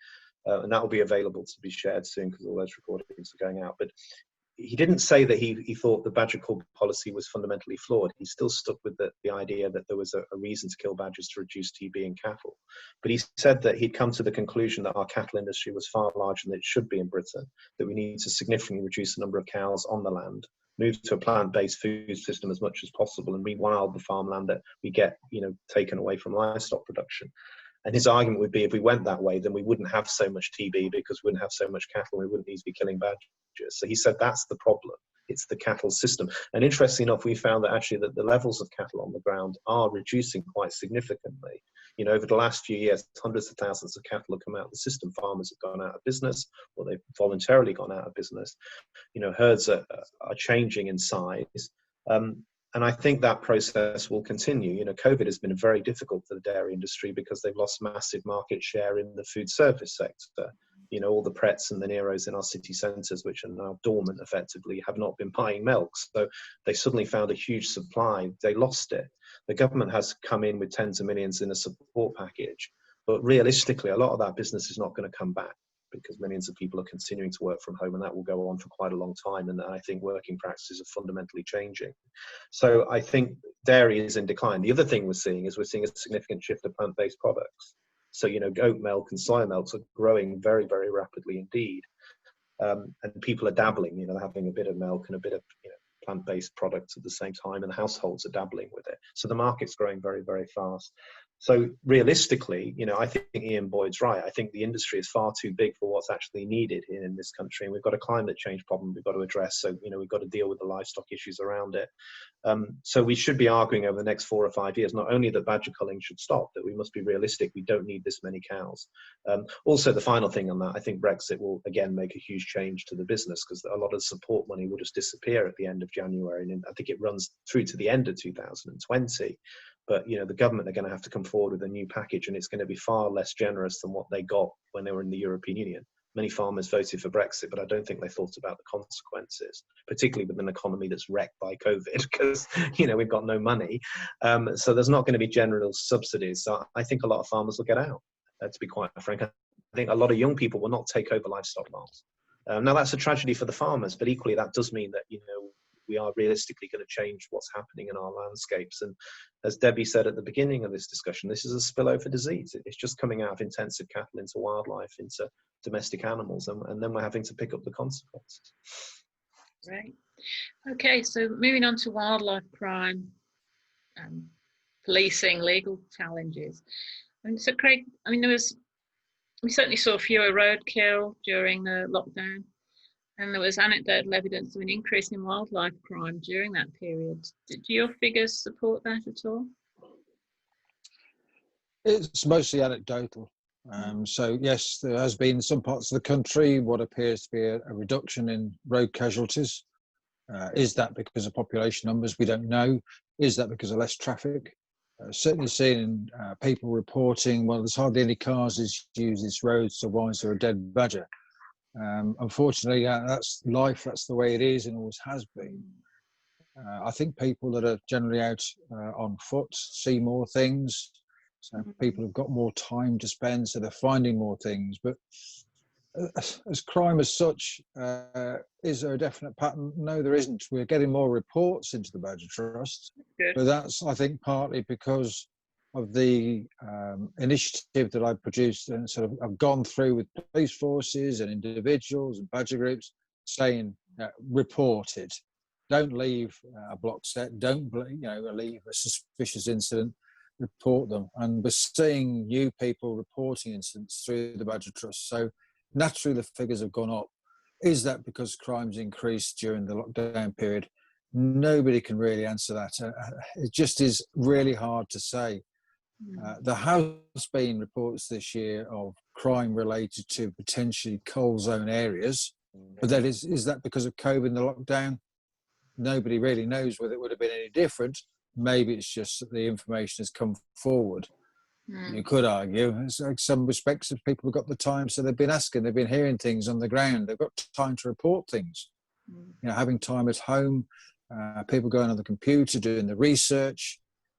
and that will be available to be shared soon because all those recordings are going out. But he didn't say that he thought the badger cull policy was fundamentally flawed. He still stuck with the idea that there was a reason to kill badgers to reduce TB in cattle. But he said that he'd come to the conclusion that our cattle industry was far larger than it should be in Britain, that we need to significantly reduce the number of cows on the land, move to a plant-based food system as much as possible, and rewild the farmland that we get, you know, taken away from livestock production. And his argument would be, if we went that way, then we wouldn't have so much TB because we wouldn't have so much cattle, and we wouldn't need to be killing badgers. So he said that's the problem. It's the cattle system. And interestingly enough, we found that actually that the levels of cattle on the ground are reducing quite significantly. You know, over the last few years, hundreds of thousands of cattle have come out of the system. Farmers have gone out of business, or they've voluntarily gone out of business. You know, herds are changing in size. And I think that process will continue. You know, COVID has been very difficult for the dairy industry because they've lost massive market share in the food service sector. You know, all the Pretts and the Neros in our city centres, which are now dormant effectively, have not been buying milk. So they suddenly found a huge supply. They lost it. The government has come in with tens of millions in a support package. But realistically, a lot of that business is not going to come back, because millions of people are continuing to work from home, and that will go on for quite a long time. And I think working practices are fundamentally changing. So I think dairy is in decline. The other thing we're seeing is a significant shift to plant-based products. So, you know, goat milk and soy milks are growing very, very rapidly indeed. And people are dabbling, you know, having a bit of milk and a bit of, you know, plant-based products at the same time, and households are dabbling with it. So the market's growing very, very fast. So realistically, you know, I think Ian Boyd's right. I think the industry is far too big for what's actually needed in this country. And we've got a climate change problem we've got to address. So, you know, we've got to deal with the livestock issues around it. So we should be arguing over the next 4 or 5 years, not only that badger culling should stop, that we must be realistic. We don't need this many cows. Also, the final thing on that, I think Brexit will again make a huge change to the business, because a lot of support money will just disappear at the end of January. And I think it runs through to the end of 2020. But, you know, the government are going to have to come forward with a new package, and it's going to be far less generous than what they got when they were in the European Union. Many farmers voted for Brexit, but I don't think they thought about the consequences, particularly with an economy that's wrecked by COVID, because, you know, we've got no money. So there's not going to be general subsidies. So I think a lot of farmers will get out, to be quite frank. think a lot of young people will not take over livestock farms. Now that's a tragedy for the farmers, but equally that does mean that, we are realistically going to change what's happening in our landscapes. And as Debbie said at the beginning of this discussion, this is a spillover disease. It's just coming out of intensive cattle into wildlife, into domestic animals, and then we're having to pick up the consequences. Right. Okay, so moving on to wildlife crime, policing, legal challenges. And so Craig, I mean, we certainly saw fewer roadkill during the lockdown, and there was anecdotal evidence of an increase in wildlife crime during that period. Did your figures support that at all? It's mostly anecdotal. So yes, there has been in some parts of the country what appears to be a reduction in road casualties. Is that because of population numbers? We don't know. Is that because of less traffic? Certainly seeing people reporting, well, there's hardly any cars that use this road, so why is there a dead badger? Unfortunately, that's life, that's the way it is and always has been. I think people that are generally out on foot see more things. So people have got more time to spend, so they're finding more things. But as crime as such, is there a definite pattern? No, there isn't. We're getting more reports into the Badger Trust, but that's, I think, partly because of the initiative that I produced and sort of I've gone through with police forces and individuals and badger groups saying, report it. Don't leave a block set. Don't leave a suspicious incident. Report them. And we're seeing new people reporting incidents through the Badger Trust. So naturally, the figures have gone up. Is that because crime's increased during the lockdown period? Nobody can really answer that. It just is really hard to say. There has been reports this year of crime related to potentially cull zone areas, but that is that because of COVID and the lockdown? Nobody really knows whether it would have been any different. Maybe it's just that the information has come forward. You could argue, it's like some respects of people have got the time, so they've been asking, they've been hearing things on the ground, they've got time to report things. Having time at home, people going on the computer, doing the research.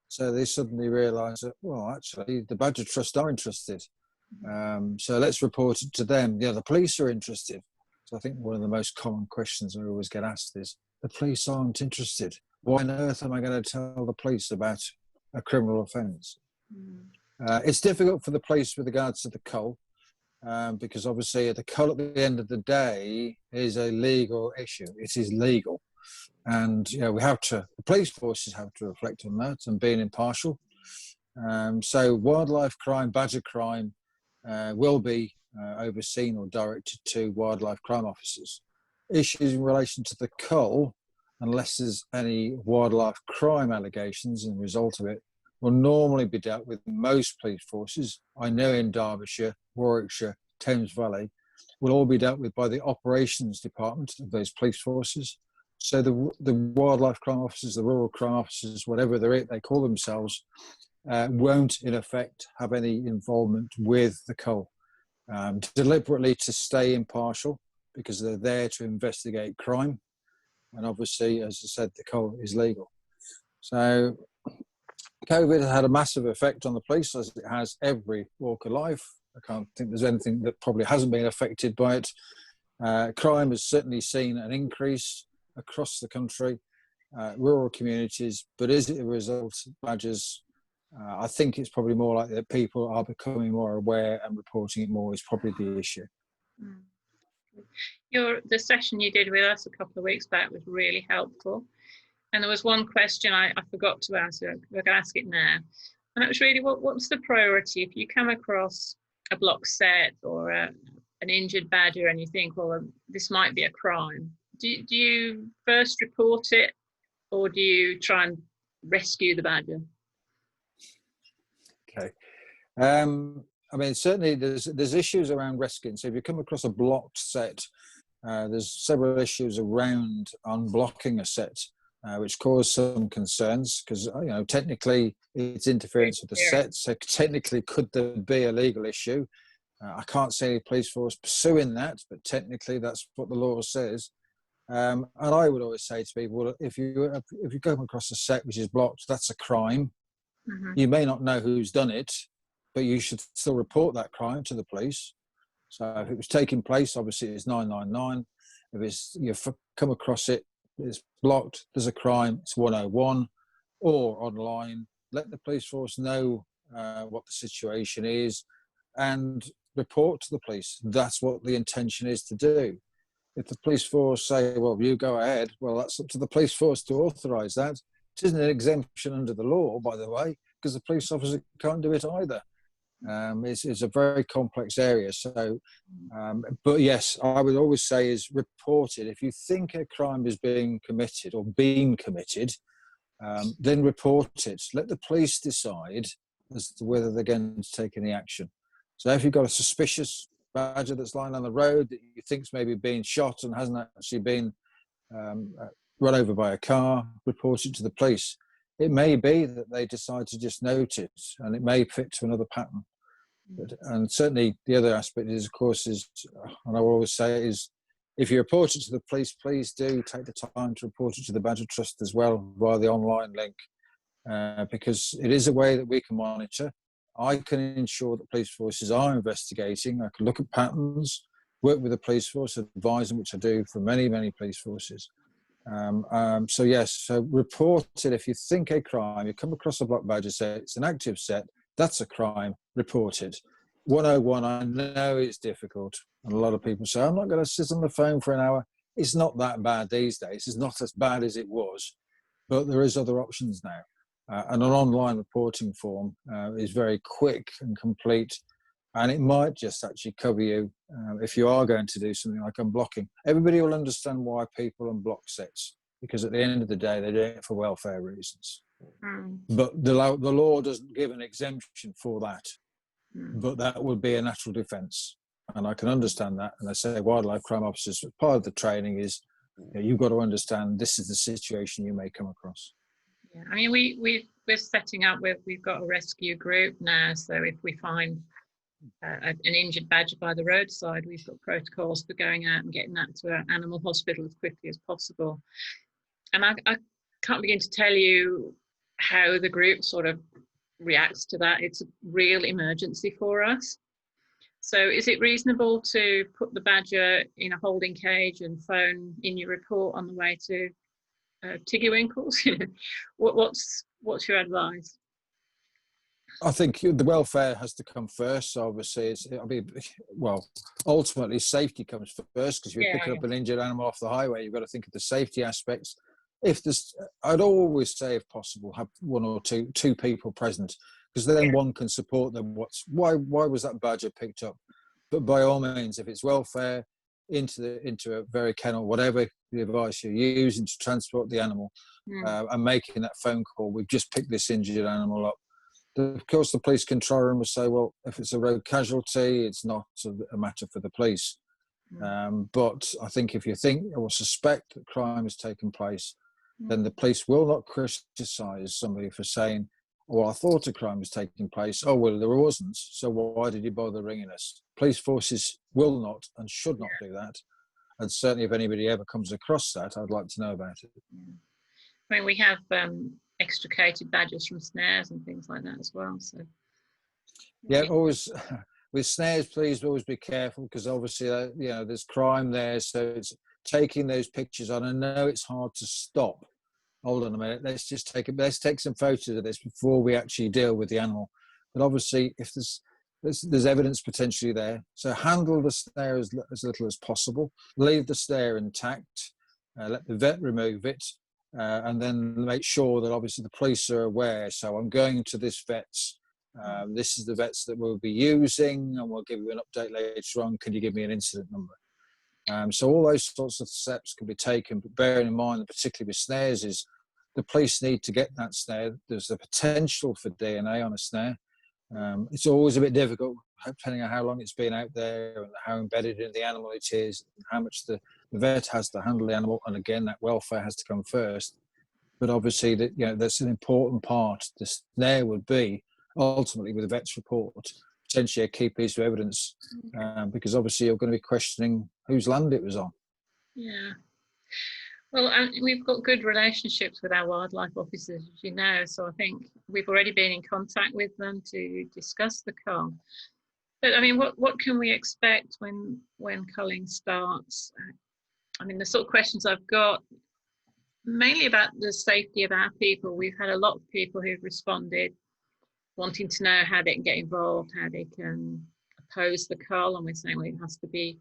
So they suddenly realise that, well, actually, the Badger Trust are interested. So let's report it to them. The police are interested. So I think one of the most common questions I always get asked is, the police aren't interested. Why on earth am I going to tell the police about a criminal offence? It's difficult for the police with regards to the cull, because obviously the cull at the end of the day is a legal issue. It is legal. And the police forces have to reflect on that and being impartial. So wildlife crime, badger crime will be overseen or directed to wildlife crime officers. Issues in relation to the cull, unless there's any wildlife crime allegations as a result of it, will normally be dealt with most police forces. I know in Derbyshire, Warwickshire, Thames Valley, will all be dealt with by the operations department of those police forces. So the wildlife crime officers, the rural crime officers, whatever they call themselves, won't in effect have any involvement with the cull, deliberately to stay impartial because they're there to investigate crime. And obviously, as I said, the cull is legal. So COVID has had a massive effect on the police, as it has every walk of life. I can't think there's anything that probably hasn't been affected by it. Crime has certainly seen an increase across the country, rural communities, but is it a result of badgers? I think it's probably more likely that people are becoming more aware and reporting it more is probably the issue. The session you did with us a couple of weeks back was really helpful. And there was one question I forgot to ask. We're going to ask it now. And it was really, what's the priority? If you come across a block set or an injured badger and you think, well, this might be a crime, do you first report it or do you try and rescue the badger? Okay. I mean, certainly there's issues around rescuing. So if you come across a blocked set, there's several issues around unblocking a set, which cause some concerns because, technically it's interference with the set. So technically, could there be a legal issue? I can't see any police force pursuing that, but technically that's what the law says. And I would always say to people, well, if you come across a set which is blocked, that's a crime. You may not know who's done it, but you should still report that crime to the police. So if it was taking place, obviously it's 999. If it's you've come across it, it's blocked, there's a crime, it's 101. Or online, let the police force know what the situation is and report to the police. That's what the intention is to do. If the police force say, well, you go ahead, well, that's up to the police force to authorise that. It isn't an exemption under the law, by the way, because the police officer can't do it either. It's a very complex area. So, but yes, I would always say is report it. If you think a crime is being committed or being committed, then report it. Let the police decide as to whether they're going to take any action. So if you've got a suspicious badger that's lying on the road that you think's maybe being shot and hasn't actually been run over by a car, report it to the police. It may be that they decide to just note it, and it may fit to another pattern. And certainly the other aspect is, of course, is, and I will always say, is if you report it to the police, please do take the time to report it to the Badger Trust as well via the online link, because it is a way that we can monitor. I can ensure that police forces are investigating. I can look at patterns, work with the police force, advise them, which I do for many, many police forces. So yes, so report it. If you think a crime, you come across a block badger, say it's an active set, that's a crime, report it. 101, I know it's difficult. And a lot of people say, I'm not going to sit on the phone for an hour. It's not that bad these days. It's not as bad as it was, but there is other options now. And an online reporting form is very quick and complete, and it might just actually cover you if you are going to do something like unblocking. Everybody will understand why people unblock sets, because at the end of the day, they're doing it for welfare reasons. But the law doesn't give an exemption for that, but that would be a natural defence. And I can understand that. And I say wildlife crime officers, part of the training is you've got to understand this is the situation you may come across. Yeah, I mean, we're setting up we've got a rescue group now. So if we find an injured badger by the roadside, we've got protocols for going out and getting that to an animal hospital as quickly as possible. And I can't begin to tell you how the group sort of reacts to that. It's a real emergency for us. So is it reasonable to put the badger in a holding cage and phone in your report on the way to Tiggywinkles? What's your advice? I think the welfare has to come first. So obviously, ultimately safety comes first, because if you're picking up an injured animal off the highway, you've got to think of the safety aspects. I'd always say, if possible, have one or two people present, because then one can support them. Why was that badger picked up? But by all means, if it's welfare, into a very kennel, whatever the advice you're using to transport the animal, and making that phone call, we've just picked this injured animal up. Of course, the police control room will say, well, if it's a road casualty, it's not a matter for the police. But I think if you think or suspect that crime has taken place, then the police will not criticise somebody for saying, well, I thought a crime was taking place. Oh, well, there wasn't. So why did you bother ringing us? Police forces will not and should not do that. And certainly if anybody ever comes across that, I'd like to know about it. I mean, we have extricated badgers from snares and things like that as well. So yeah, always with snares, please always be careful, because obviously there's crime there. So it's taking those pictures on. I know it's hard to stop. Hold on a minute. Let's take some photos of this before we actually deal with the animal. But obviously, if there's evidence potentially there, so handle the snare as little as possible. Leave the snare intact. Let the vet remove it, and then make sure that obviously the police are aware. So I'm going to this vet's. This is the vets that we'll be using, and we'll give you an update later on. Can you give me an incident number? So all those sorts of steps can be taken, but bearing in mind, particularly with snares, is the police need to get that snare. There's a potential for DNA on a snare. It's always a bit difficult, depending on how long it's been out there and how embedded in the animal it is, how much the vet has to handle the animal, and again, that welfare has to come first. But obviously, that's an important part. The snare would be ultimately with the vet's report, potentially a key piece of evidence, because obviously you're going to be questioning whose land it was on. Yeah. Well, we've got good relationships with our wildlife officers, as you know, so I think we've already been in contact with them to discuss the cull. But I mean, what can we expect when culling starts? I mean, the sort of questions I've got, mainly about the safety of our people. We've had a lot of people who've responded wanting to know how they can get involved, how they can oppose the cull, and we're saying, well, it has to be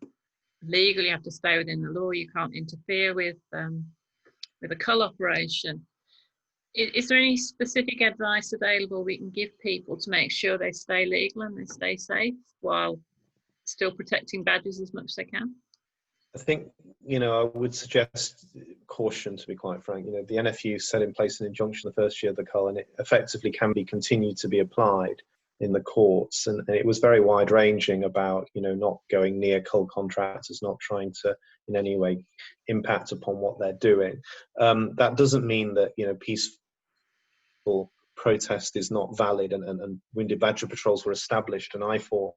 legal, you have to stay within the law, you can't interfere with a cull operation. Is there any specific advice available we can give people to make sure they stay legal and they stay safe while still protecting badgers as much as they can? I think, I would suggest caution, to be quite frank. The NFU set in place an injunction the first year of the cull, and it effectively can be continued to be applied in the courts. And it was very wide ranging about, not going near cull contractors, not trying to in any way impact upon what they're doing. That doesn't mean that, peaceful protest is not valid, and wounded badger patrols were established, and I4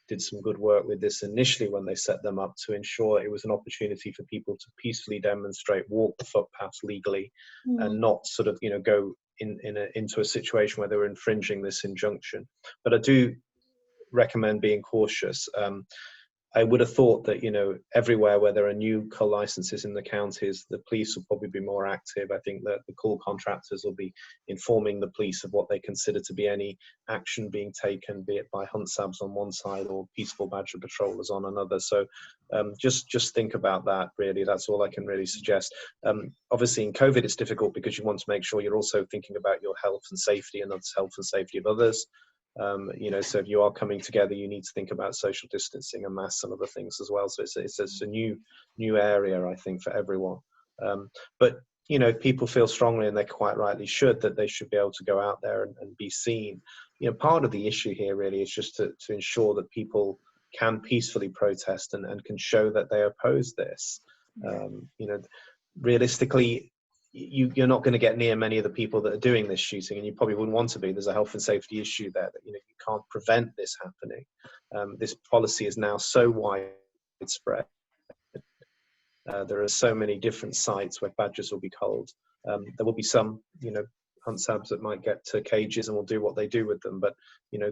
did some good work with this initially when they set them up to ensure it was an opportunity for people to peacefully demonstrate, walk the footpaths legally, and not sort of, go into a situation where they were infringing this injunction. But I do recommend being cautious. I would have thought that, everywhere where there are new cull licenses in the counties, the police will probably be more active. I think that the cull contractors will be informing the police of what they consider to be any action being taken, be it by hunt sabs on one side or peaceful badger patrollers on another. So just think about that, really. That's all I can really suggest. Obviously, in COVID, it's difficult because you want to make sure you're also thinking about your health and safety and the health and safety of others. So if you are coming together, you need to think about social distancing and masks and other things as well. So it's a new area, I think, for everyone. But if people feel strongly, and they quite rightly should, that they should be able to go out there and be seen. Part of the issue here really is just to ensure that people can peacefully protest and can show that they oppose this. Realistically, you're not going to get near many of the people that are doing this shooting, and you probably wouldn't want to be. There's a health and safety issue there that you can't prevent this happening. This policy is now so widespread. There are so many different sites where badgers will be culled. There will be some, hunt sabs that might get to cages and will do what they do with them, but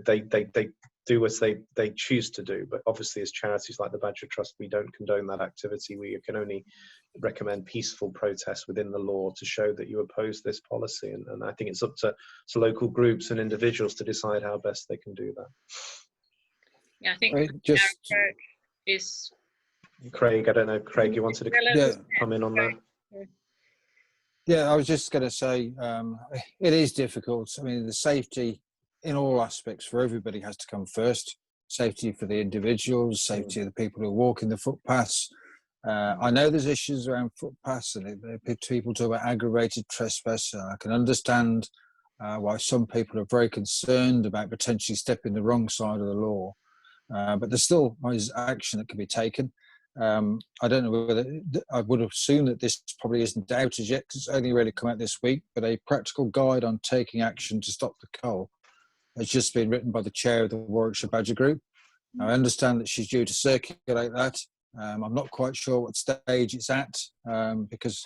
they do as they choose to do. But obviously, as charities like the Badger Trust, we don't condone that activity. We can only recommend peaceful protest within the law to show that you oppose this policy. And I think it's up to local groups and individuals to decide how best they can do that. Yeah, I think is Craig. I don't know, Craig, you wanted to come in on that? Yeah, I was just going to say, it is difficult. I mean, the safety in all aspects for everybody has to come first. Safety for the individuals, safety of the people who are walking the footpaths. I know there's issues around footpaths, and people talk about aggravated trespass. I can understand why some people are very concerned about potentially stepping the wrong side of the law. But there still is action that can be taken. I don't know whether, I would assume that this probably isn't out as yet, because it's only really come out this week, but a practical guide on taking action to stop the cull has just been written by the chair of the Oxfordshire Badger Group. I understand that she's due to circulate that. I'm not quite sure what stage it's at, because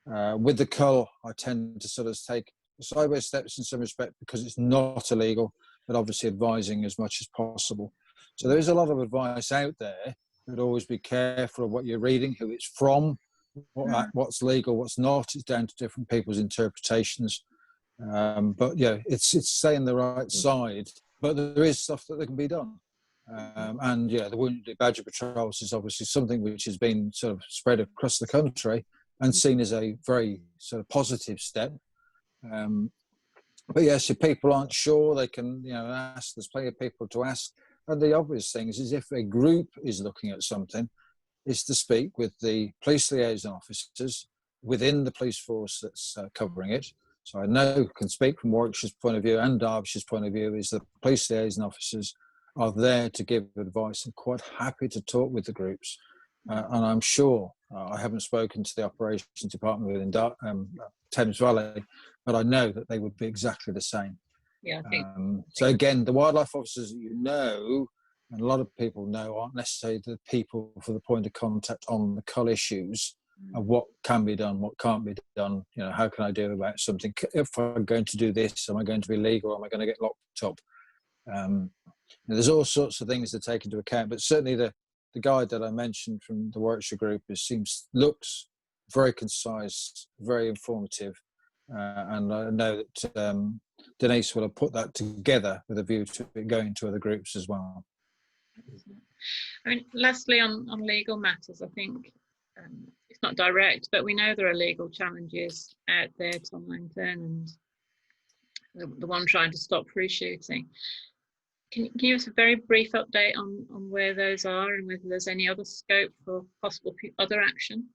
with the cull, I tend to sort of take sideways steps in some respect, because it's not illegal, but obviously advising as much as possible. So there is a lot of advice out there, but always be careful of what you're reading, who it's from, what's legal, what's not. It's down to different people's interpretations. But yeah, it's staying the right side, but there is stuff that can be done. And yeah, the Wounded Badger Patrols is obviously something which has been sort of spread across the country and seen as a very sort of positive step. But yes, if people aren't sure, they can ask. There's plenty of people to ask. And the obvious thing is if a group is looking at something, is to speak with the police liaison officers within the police force that's covering it. So I can speak from Warwickshire's point of view and Derbyshire's point of view, is the police liaison officers are there to give advice and quite happy to talk with the groups. And I'm sure, I haven't spoken to the operations department within Thames Valley, but I know that they would be exactly the same. Yeah, I think. So again, the wildlife officers and a lot of people know, aren't necessarily the people for the point of contact on the cull issues of what can be done, what can't be done. How can I do about something? If I'm going to do this, am I going to be legal, or am I going to get locked up? Now, there's all sorts of things to take into account, but certainly the guide that I mentioned from the Warwickshire group looks very concise, very informative, and I know that Denise will have put that together with a view to it going to other groups as well. I mean, lastly, on legal matters, I think it's not direct, but we know there are legal challenges out there, Tom Langton, and the one trying to stop free shooting. Can you give us a very brief update on where those are and whether there's any other scope for possible other action?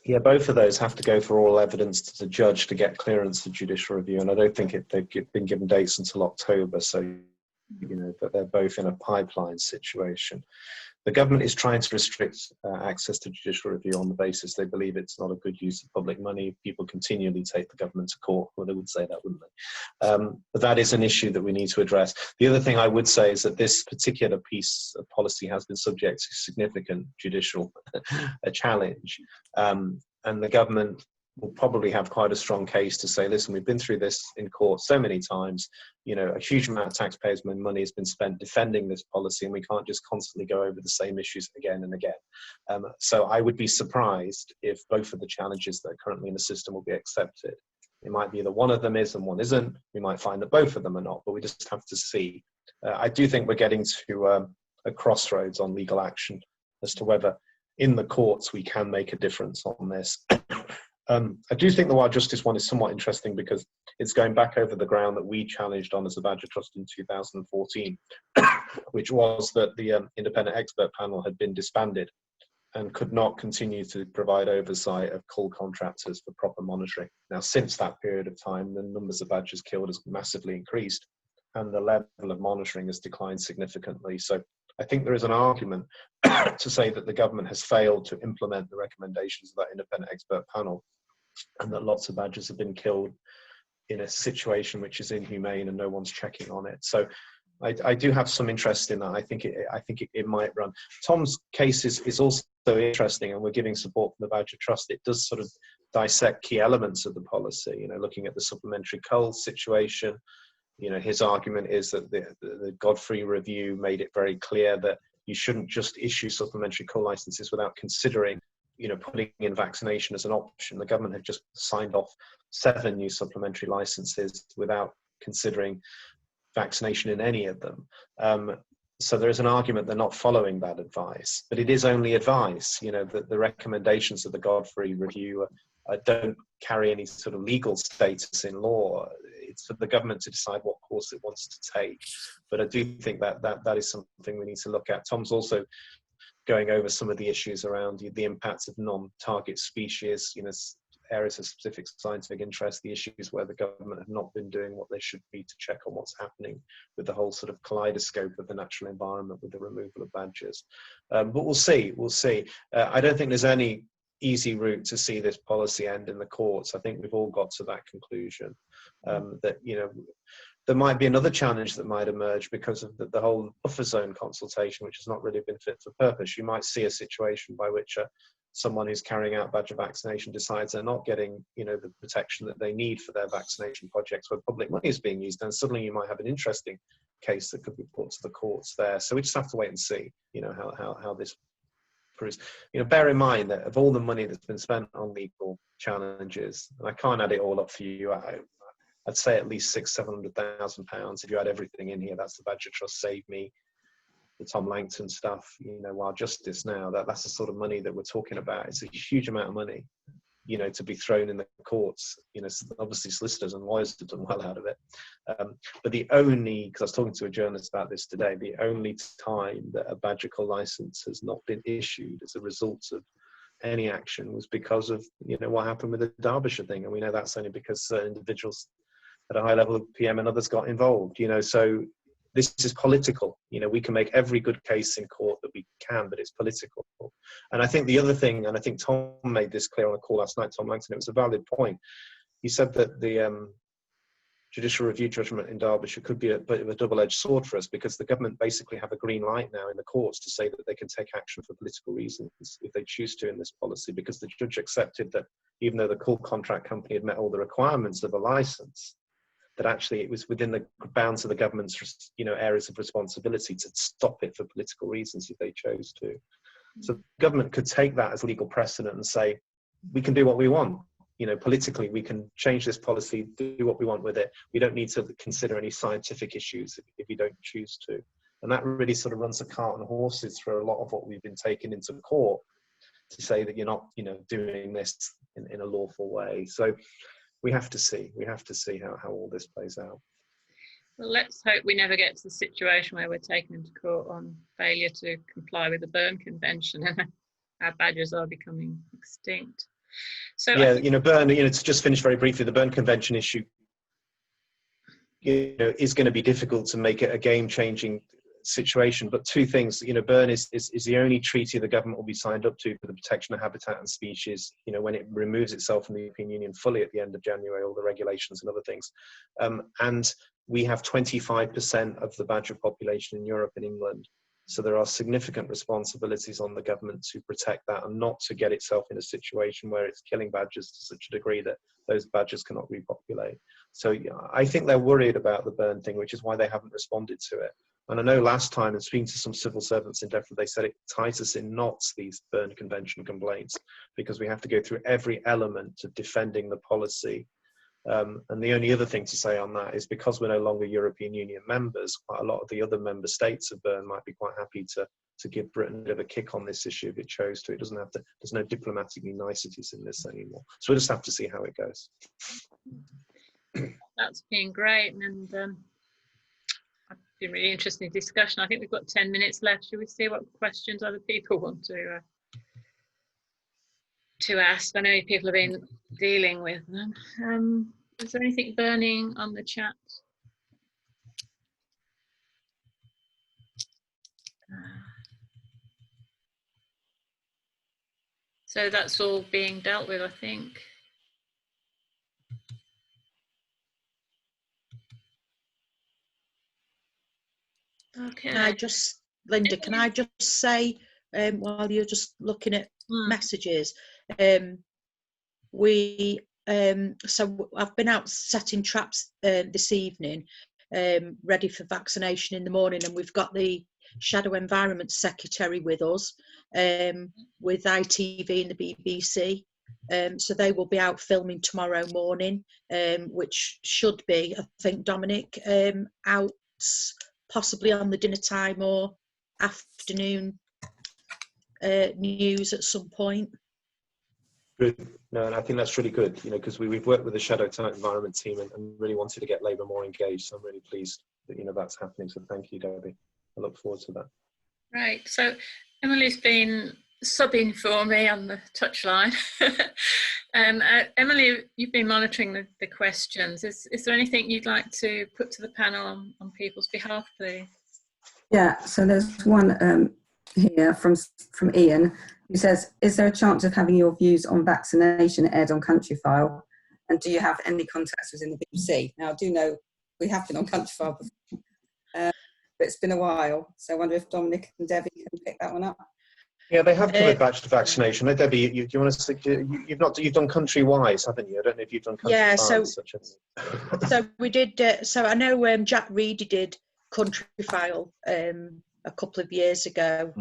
Yeah, both of those have to go for oral evidence to the judge to get clearance for judicial review, and I don't think they've been given dates until October, so you know that they're both in a pipeline situation. The government is trying to restrict access to judicial review on the basis they believe it's not a good use of public money. People continually take the government to court. Well, they would say that, wouldn't they? But that is an issue that we need to address. The other thing I would say is that this particular piece of policy has been subject to significant judicial challenge. And the government will probably have quite a strong case to say, listen, we've been through this in court so many times, you know, a huge amount of taxpayers' money has been spent defending this policy, and we can't just constantly go over the same issues again and again. So I would be surprised if both of the challenges that are currently in the system will be accepted. It might be that one of them is and one isn't. We might find that both of them are not, but we just have to see. I do think we're getting to a crossroads on legal action as to whether in the courts we can make a difference on this. I do think the Wild Justice one is somewhat interesting because it's going back over the ground that we challenged on as a Badger Trust in 2014, which was that the independent expert panel had been disbanded and could not continue to provide oversight of cull contractors for proper monitoring. Now, since that period of time, the numbers of badgers killed has massively increased and the level of monitoring has declined significantly. So I think there is an argument to say that the government has failed to implement the recommendations of that independent expert panel, and that lots of badgers have been killed in a situation which is inhumane and no one's checking on it. So I do have some interest in that. I think it might run. Tom's case is also interesting, and we're giving support from the Badger Trust. It does sort of dissect key elements of the policy, you know, looking at the supplementary cull situation. You know, his argument is that the Godfrey review made it very clear that you shouldn't just issue supplementary cull licenses without considering, you know, putting in vaccination as an option. The government had just signed off 7 new supplementary licenses without considering vaccination in any of them. So there is an argument they're not following that advice, but it is only advice. You know, the recommendations of the Godfrey review don't carry any sort of legal status in law. It's for the government to decide what course it wants to take. But I do think that is something we need to look at. Tom's also going over some of the issues around the impacts of non-target species, you know, areas of specific scientific interest, the issues where the government have not been doing what they should be to check on what's happening with the whole sort of kaleidoscope of the natural environment with the removal of badgers. But we'll see. I don't think there's any easy route to see this policy end in the courts. I think we've all got to that conclusion, that, you know, there might be another challenge that might emerge because of the whole buffer zone consultation, which has not really been fit for purpose. You might see a situation by which someone who's carrying out badger vaccination decides they're not getting, you know, the protection that they need for their vaccination projects where public money is being used, and suddenly you might have an interesting case that could be put to the courts there. So we just have to wait and see, you know, how this proves. You know, bear in mind that of all the money that's been spent on legal challenges, and I can't add it all up for you, I'd say at least £600,000-700,000. If you add everything in here, that's the Badger Trust Save Me, the Tom Langton stuff, you know, Wild Justice now, that's the sort of money that we're talking about. It's a huge amount of money, you know, to be thrown in the courts. You know, obviously solicitors and lawyers have done well out of it. But the only, because I was talking to a journalist about this today, the only time that a badger cull license has not been issued as a result of any action was because of, you know, what happened with the Derbyshire thing. And we know that's only because certain individuals at a high level of PM and others got involved, you know. So this is political. You know, we can make every good case in court that we can, but it's political. And I think the other thing, and I think Tom made this clear on a call last night, Tom Langton, it was a valid point. He said that the judicial review judgment in Derbyshire could be a bit of a double-edged sword for us, because the government basically have a green light now in the courts to say that they can take action for political reasons if they choose to in this policy, because the judge accepted that even though the cull contract company had met all the requirements of a license, that actually it was within the bounds of the government's, areas of responsibility to stop it for political reasons if they chose to. So the government could take that as legal precedent and say, we can do what we want. Politically, we can change this policy, do what we want with it. We don't need to consider any scientific issues if we don't choose to. And that really sort of runs the cart and horses for a lot of what we've been taking into court to say that you're not, doing this in a lawful way. So we have to see how all this plays out. Well, let's hope we never get to the situation where we're taken into court on failure to comply with the Berne Convention and our badgers are becoming extinct. So yeah, Berne, to just finish very briefly, the Berne Convention issue, is going to be difficult to make it a game-changing situation. But two things, Berne is the only treaty the government will be signed up to for the protection of habitat and species, when it removes itself from the European Union fully at the end of January, all the regulations and other things. And we have 25% of the badger population in Europe and England. So there are significant responsibilities on the government to protect that and not to get itself in a situation where it's killing badgers to such a degree that those badgers cannot repopulate. So I think they're worried about the Berne thing, which is why they haven't responded to it. And I know last time, in speaking to some civil servants in Defra, they said it ties us in knots, these Berne Convention complaints, because we have to go through every element of defending the policy. And the only other thing to say on that is because we're no longer European Union members, quite a lot of the other member states of Berne might be quite happy to give Britain a bit of a kick on this issue if it chose to. It doesn't have to, there's no diplomatic niceties in this anymore. So we'll just have to see how it goes. That's been great, and it's been really interesting discussion. I think we've got 10 minutes left. Should we see what questions other people want to ask? I know people have been dealing with them. Is there anything burning on the chat? So that's all being dealt with, I think. Okay. Linda, can I just say, while you're just looking at messages, so I've been out setting traps this evening, ready for vaccination in the morning, and we've got the Shadow Environment Secretary with us, with ITV and the BBC. So they will be out filming tomorrow morning, which should be, I think, Dominic, out possibly on the dinner time or afternoon news at some point. Good. No, and I think that's really good, because we've worked with the Shadow Environment team and really wanted to get Labour more engaged. So I'm really pleased that, that's happening. So thank you, Debbie. I look forward to that. Right. So Emily's been subbing for me on the touchline. And Emily, you've been monitoring the questions. Is there anything you'd like to put to the panel on people's behalf, please? Yeah, so there's one here from Ian, who says, is there a chance of having your views on vaccination aired on Countryfile? And do you have any contacts within the BBC? Now, I do know we have been on Countryfile before, but it's been a while. So I wonder if Dominic and Debbie can pick that one up. Yeah, they have covered vaccination. Debbie, do you want to say, you've done Countrywise, haven't you? I don't know if you've done Countrywise. Yeah, so we did. So I know Jack Reedy did Countryfile a couple of years ago,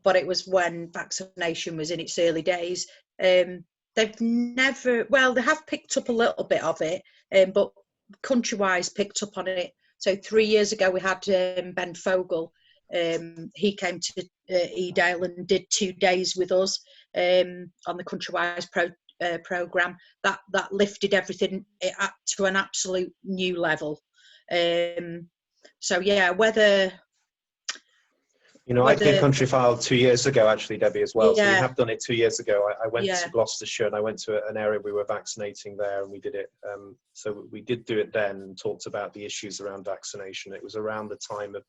but it was when vaccination was in its early days. They've never, well, they have picked up a little bit of it, but Countrywise picked up on it. So 3 years ago we had Ben Fogel. He came to Edale and did 2 days with us on the Countrywise programme. That lifted everything to an absolute new level. So yeah, whether I did Countryfile 2 years ago, actually, Debbie, as well. Yeah. So we have done it 2 years ago. I went to Gloucestershire and I went to an area we were vaccinating there, and we did it. So we did do it then and talked about the issues around vaccination. It was around the time of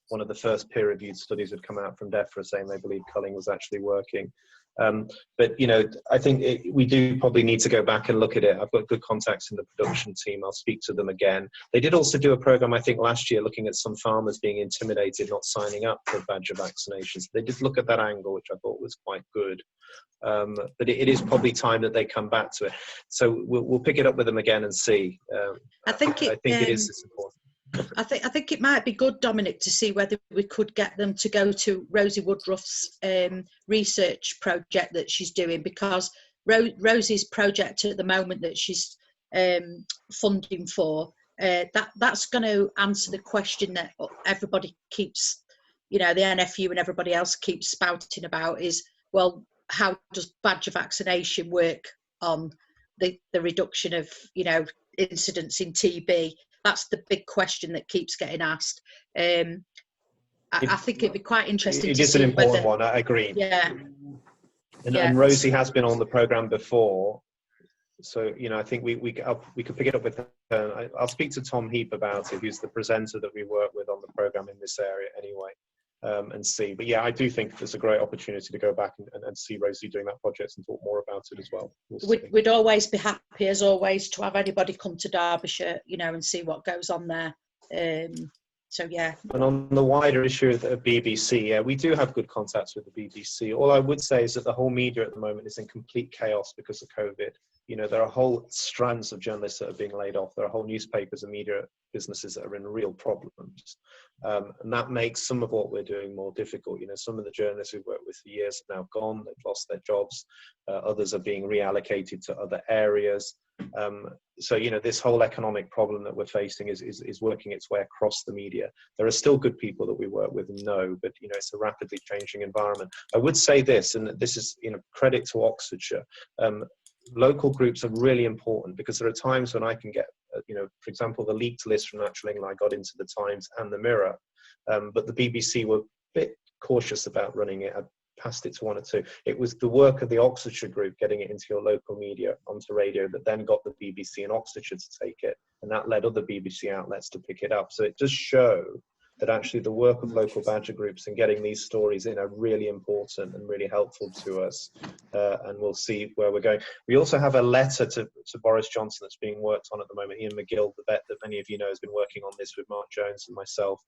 one of the first peer-reviewed studies had come out from DEFRA saying they believed culling was actually working. But, you know, I think we do probably need to go back and look at it. I've got good contacts in the production team. I'll speak to them again. They did also do a program, I think, last year looking at some farmers being intimidated, not signing up for badger vaccinations. They did look at that angle, which I thought was quite good. But it is probably time that they come back to it. So we'll pick it up with them again and see. I think it is important. I think it might be good, Dominic, to see whether we could get them to go to Rosie Woodruff's research project that she's doing, because Rosie's project at the moment that she's funding for, that's going to answer the question that everybody keeps, you know, the NFU and everybody else keeps spouting about is, well, how does badger vaccination work on the reduction of, you know, incidents in TB? That's the big question that keeps getting asked. I think it'd be quite interesting. It is an important one. I agree. Yeah. And Rosie has been on the program before, so you know, I think we could pick it up with her. I'll speak to Tom Heap about it, who's the presenter that we work with on the program in this area anyway, and see. But yeah, I do think there's a great opportunity to go back and see Rosie doing that project and talk more about it as well. We'd always be happy, as always, to have anybody come to Derbyshire, you know, and see what goes on there. So yeah. And on the wider issue of the BBC, yeah, we do have good contacts with the BBC. All I would say is that the whole media at the moment is in complete chaos because of COVID. You know, there are whole strands of journalists that are being laid off. There are whole newspapers and media businesses that are in real problems. And that makes some of what we're doing more difficult. You know, some of the journalists we've worked with for years are now gone. They've lost their jobs. Others are being reallocated to other areas. So, you know, this whole economic problem that we're facing is working its way across the media. There are still good people that we work with and know, but, you know, it's a rapidly changing environment. I would say this, and this is, you know, credit to Oxfordshire. Local groups are really important, because there are times when I can get, you know, for example, the leaked list from Natural England, I got into the Times and the Mirror, but the BBC were a bit cautious about running it. I passed it to one or two. It was the work of the Oxfordshire group getting it into your local media, onto radio, that then got the BBC in Oxfordshire to take it, and that led other BBC outlets to pick it up. So it does show that actually the work of local badger groups and getting these stories in are really important and really helpful to us, and we'll see where we're going. We also have a letter to Boris Johnson that's being worked on at the moment. Ian McGill, the vet that many of you know, has been working on this with Mark Jones and myself.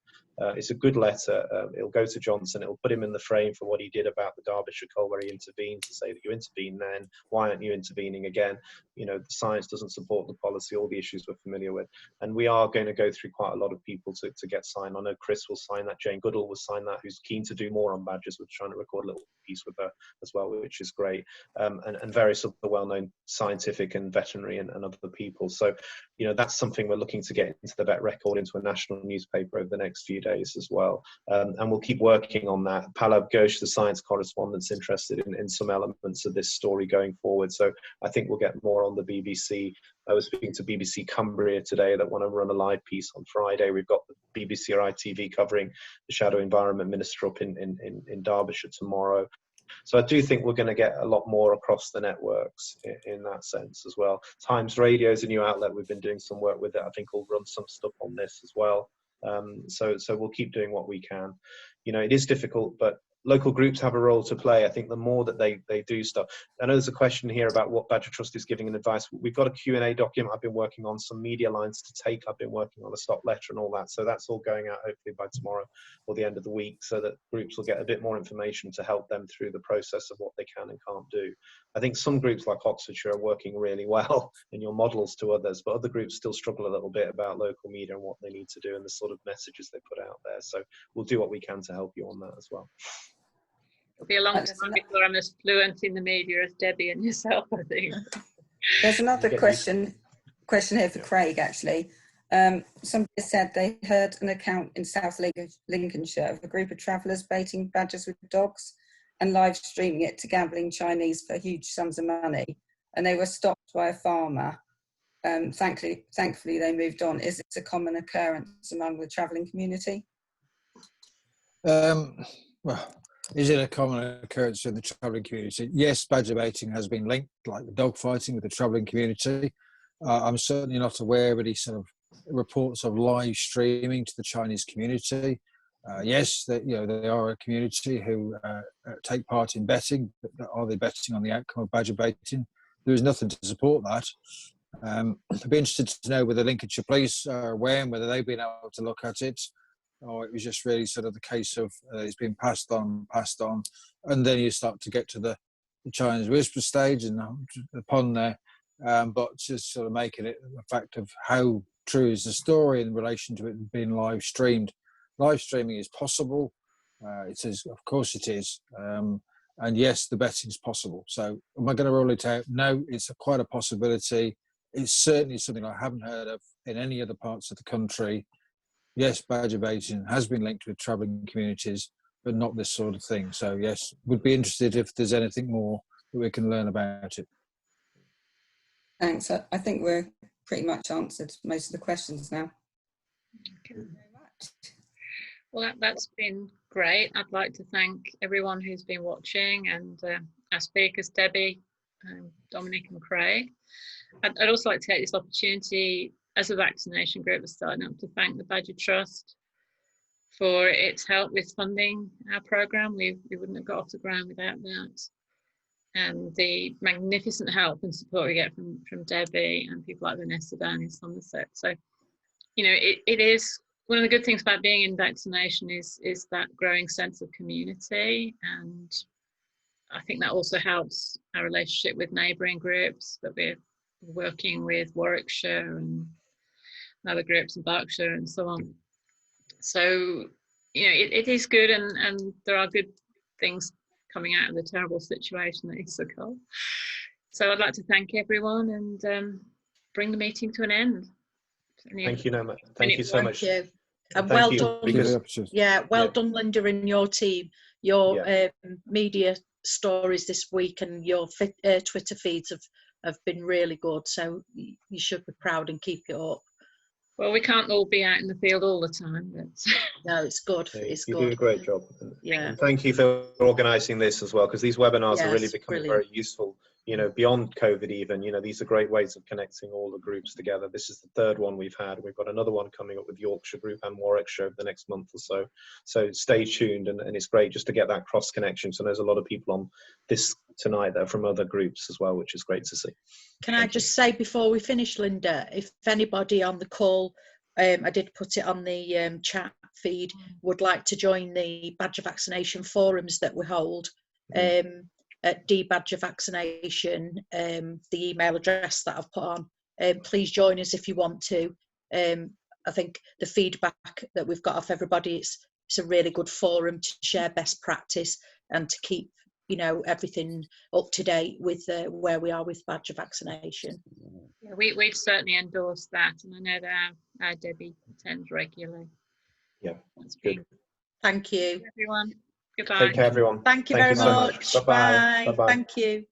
It's a good letter. It'll go to Johnson. It'll put him in the frame for what he did about the Derbyshire cull, where he intervened to say that you intervened then, why aren't you intervening again? You know, the science doesn't support the policy, all the issues we're familiar with. And we are going to go through quite a lot of people to get signed. I know Chris will sign that, Jane Goodall will sign that, who's keen to do more on badgers. We're trying to record a little piece with her as well, which is great. And various other well-known scientific and veterinary and other people. So, you know, that's something we're looking to get into the vet record, into a national newspaper over the next few days as well. And we'll keep working on that. Pallab Ghosh, the science correspondent's interested in some elements of this story going forward. So I think we'll get more on the BBC. I was speaking to BBC Cumbria today that want to run a live piece on Friday. We've got the BBC or ITV covering the Shadow Environment Minister up in Derbyshire tomorrow. So I do think we're going to get a lot more across the networks in that sense as well. Times Radio is a new outlet. We've been doing some work with it. I think we'll run some stuff on this as well. So we'll keep doing what we can. You know, it is difficult, but local groups have a role to play. I think the more that they do stuff. I know there's a question here about what Badger Trust is giving an advice. We've got a Q&A document I've been working on, some media lines to take. I've been working on a stop letter and all that. So that's all going out hopefully by tomorrow or the end of the week, so that groups will get a bit more information to help them through the process of what they can and can't do. I think some groups like Oxfordshire are working really well in your models to others, but other groups still struggle a little bit about local media and what they need to do and the sort of messages they put out there. So we'll do what we can to help you on that as well. It'll be a long time before I'm as fluent in the media as Debbie and yourself, I think. There's another question here for Craig, actually. Somebody said they heard an account in South Lincolnshire of a group of travellers baiting badgers with dogs and live streaming it to gambling Chinese for huge sums of money, and they were stopped by a farmer. Thankfully they moved on. Is this a common occurrence among the travelling community? Well, is it a common occurrence in the travelling community? Yes, badger baiting has been linked, like the dog fighting, with the travelling community. I'm certainly not aware of any sort of reports of live streaming to the Chinese community. Yes, they are a community who take part in betting, but are they betting on the outcome of badger baiting? There is nothing to support that. I'd be interested to know whether Lincolnshire Police are aware and whether they've been able to look at it, or it was just really sort of the case of it's been passed on, and then you start to get to the Chinese whisper stage and upon there, but just sort of making it a fact of how true is the story in relation to it being live streamed. Live streaming is possible. It is, of course it is. And yes, the betting is possible. So am I going to rule it out? No, it's quite a possibility. It's certainly something I haven't heard of in any other parts of the country. Yes, badger baiting has been linked with travelling communities, but not this sort of thing. So yes, would be interested if there's anything more that we can learn about it. Thanks. I think we're pretty much answered most of the questions now. Okay. Very much. Well, that's been great. I'd like to thank everyone who's been watching and our speakers, Debbie, Dominic and Craig. I'd also like to take this opportunity as a vaccination group that's starting up to thank the Badger Trust for its help with funding our programme. We wouldn't have got off the ground without that. And the magnificent help and support we get from Debbie and people like Vanessa down in Somerset. So, you know, it is one of the good things about being in vaccination is that growing sense of community, and I think that also helps our relationship with neighbouring groups that we're working with, Warwickshire and other groups in Berkshire and so on. So, you know, it is good, and there are good things coming out of the terrible situation that is the cull. So I'd like to thank everyone and bring the meeting to an end. Thank you, Norma. Thank you so much. Thank you. And Thank well you, done. because, Well done, Linda, and your team. Your media stories this week and your Twitter feeds have been really good. So you should be proud and keep it up. Well, we can't all be out in the field all the time, but no, it's good. It's you good. do a great job. Yeah. And thank you for organising this as well, because these webinars are really becoming very useful. You know, beyond COVID even, you know, these are great ways of connecting all the groups together. This is the third one we've had. We've got another one coming up with Yorkshire Group and Warwickshire over the next month or so. So stay tuned, and it's great just to get that cross connection. So there's a lot of people on this tonight that are from other groups as well, which is great to see. Can I just say before we finish, Linda, if anybody on the call, I did put it on the chat feed, would like to join the Badger Vaccination forums that we hold, at Badger Vaccination, the email address that I've put on. Please join us if you want to. I think the feedback that we've got off everybody, it's a really good forum to share best practice and to keep, you know, everything up to date with where we are with badger vaccination. Yeah, we'd certainly endorse that, and I know that our Debbie attends regularly. Yeah, that's good. Thank you. Everyone. Goodbye. Take care, everyone. Thank you very much. So much. Bye-bye. Bye. Bye-bye. Thank you.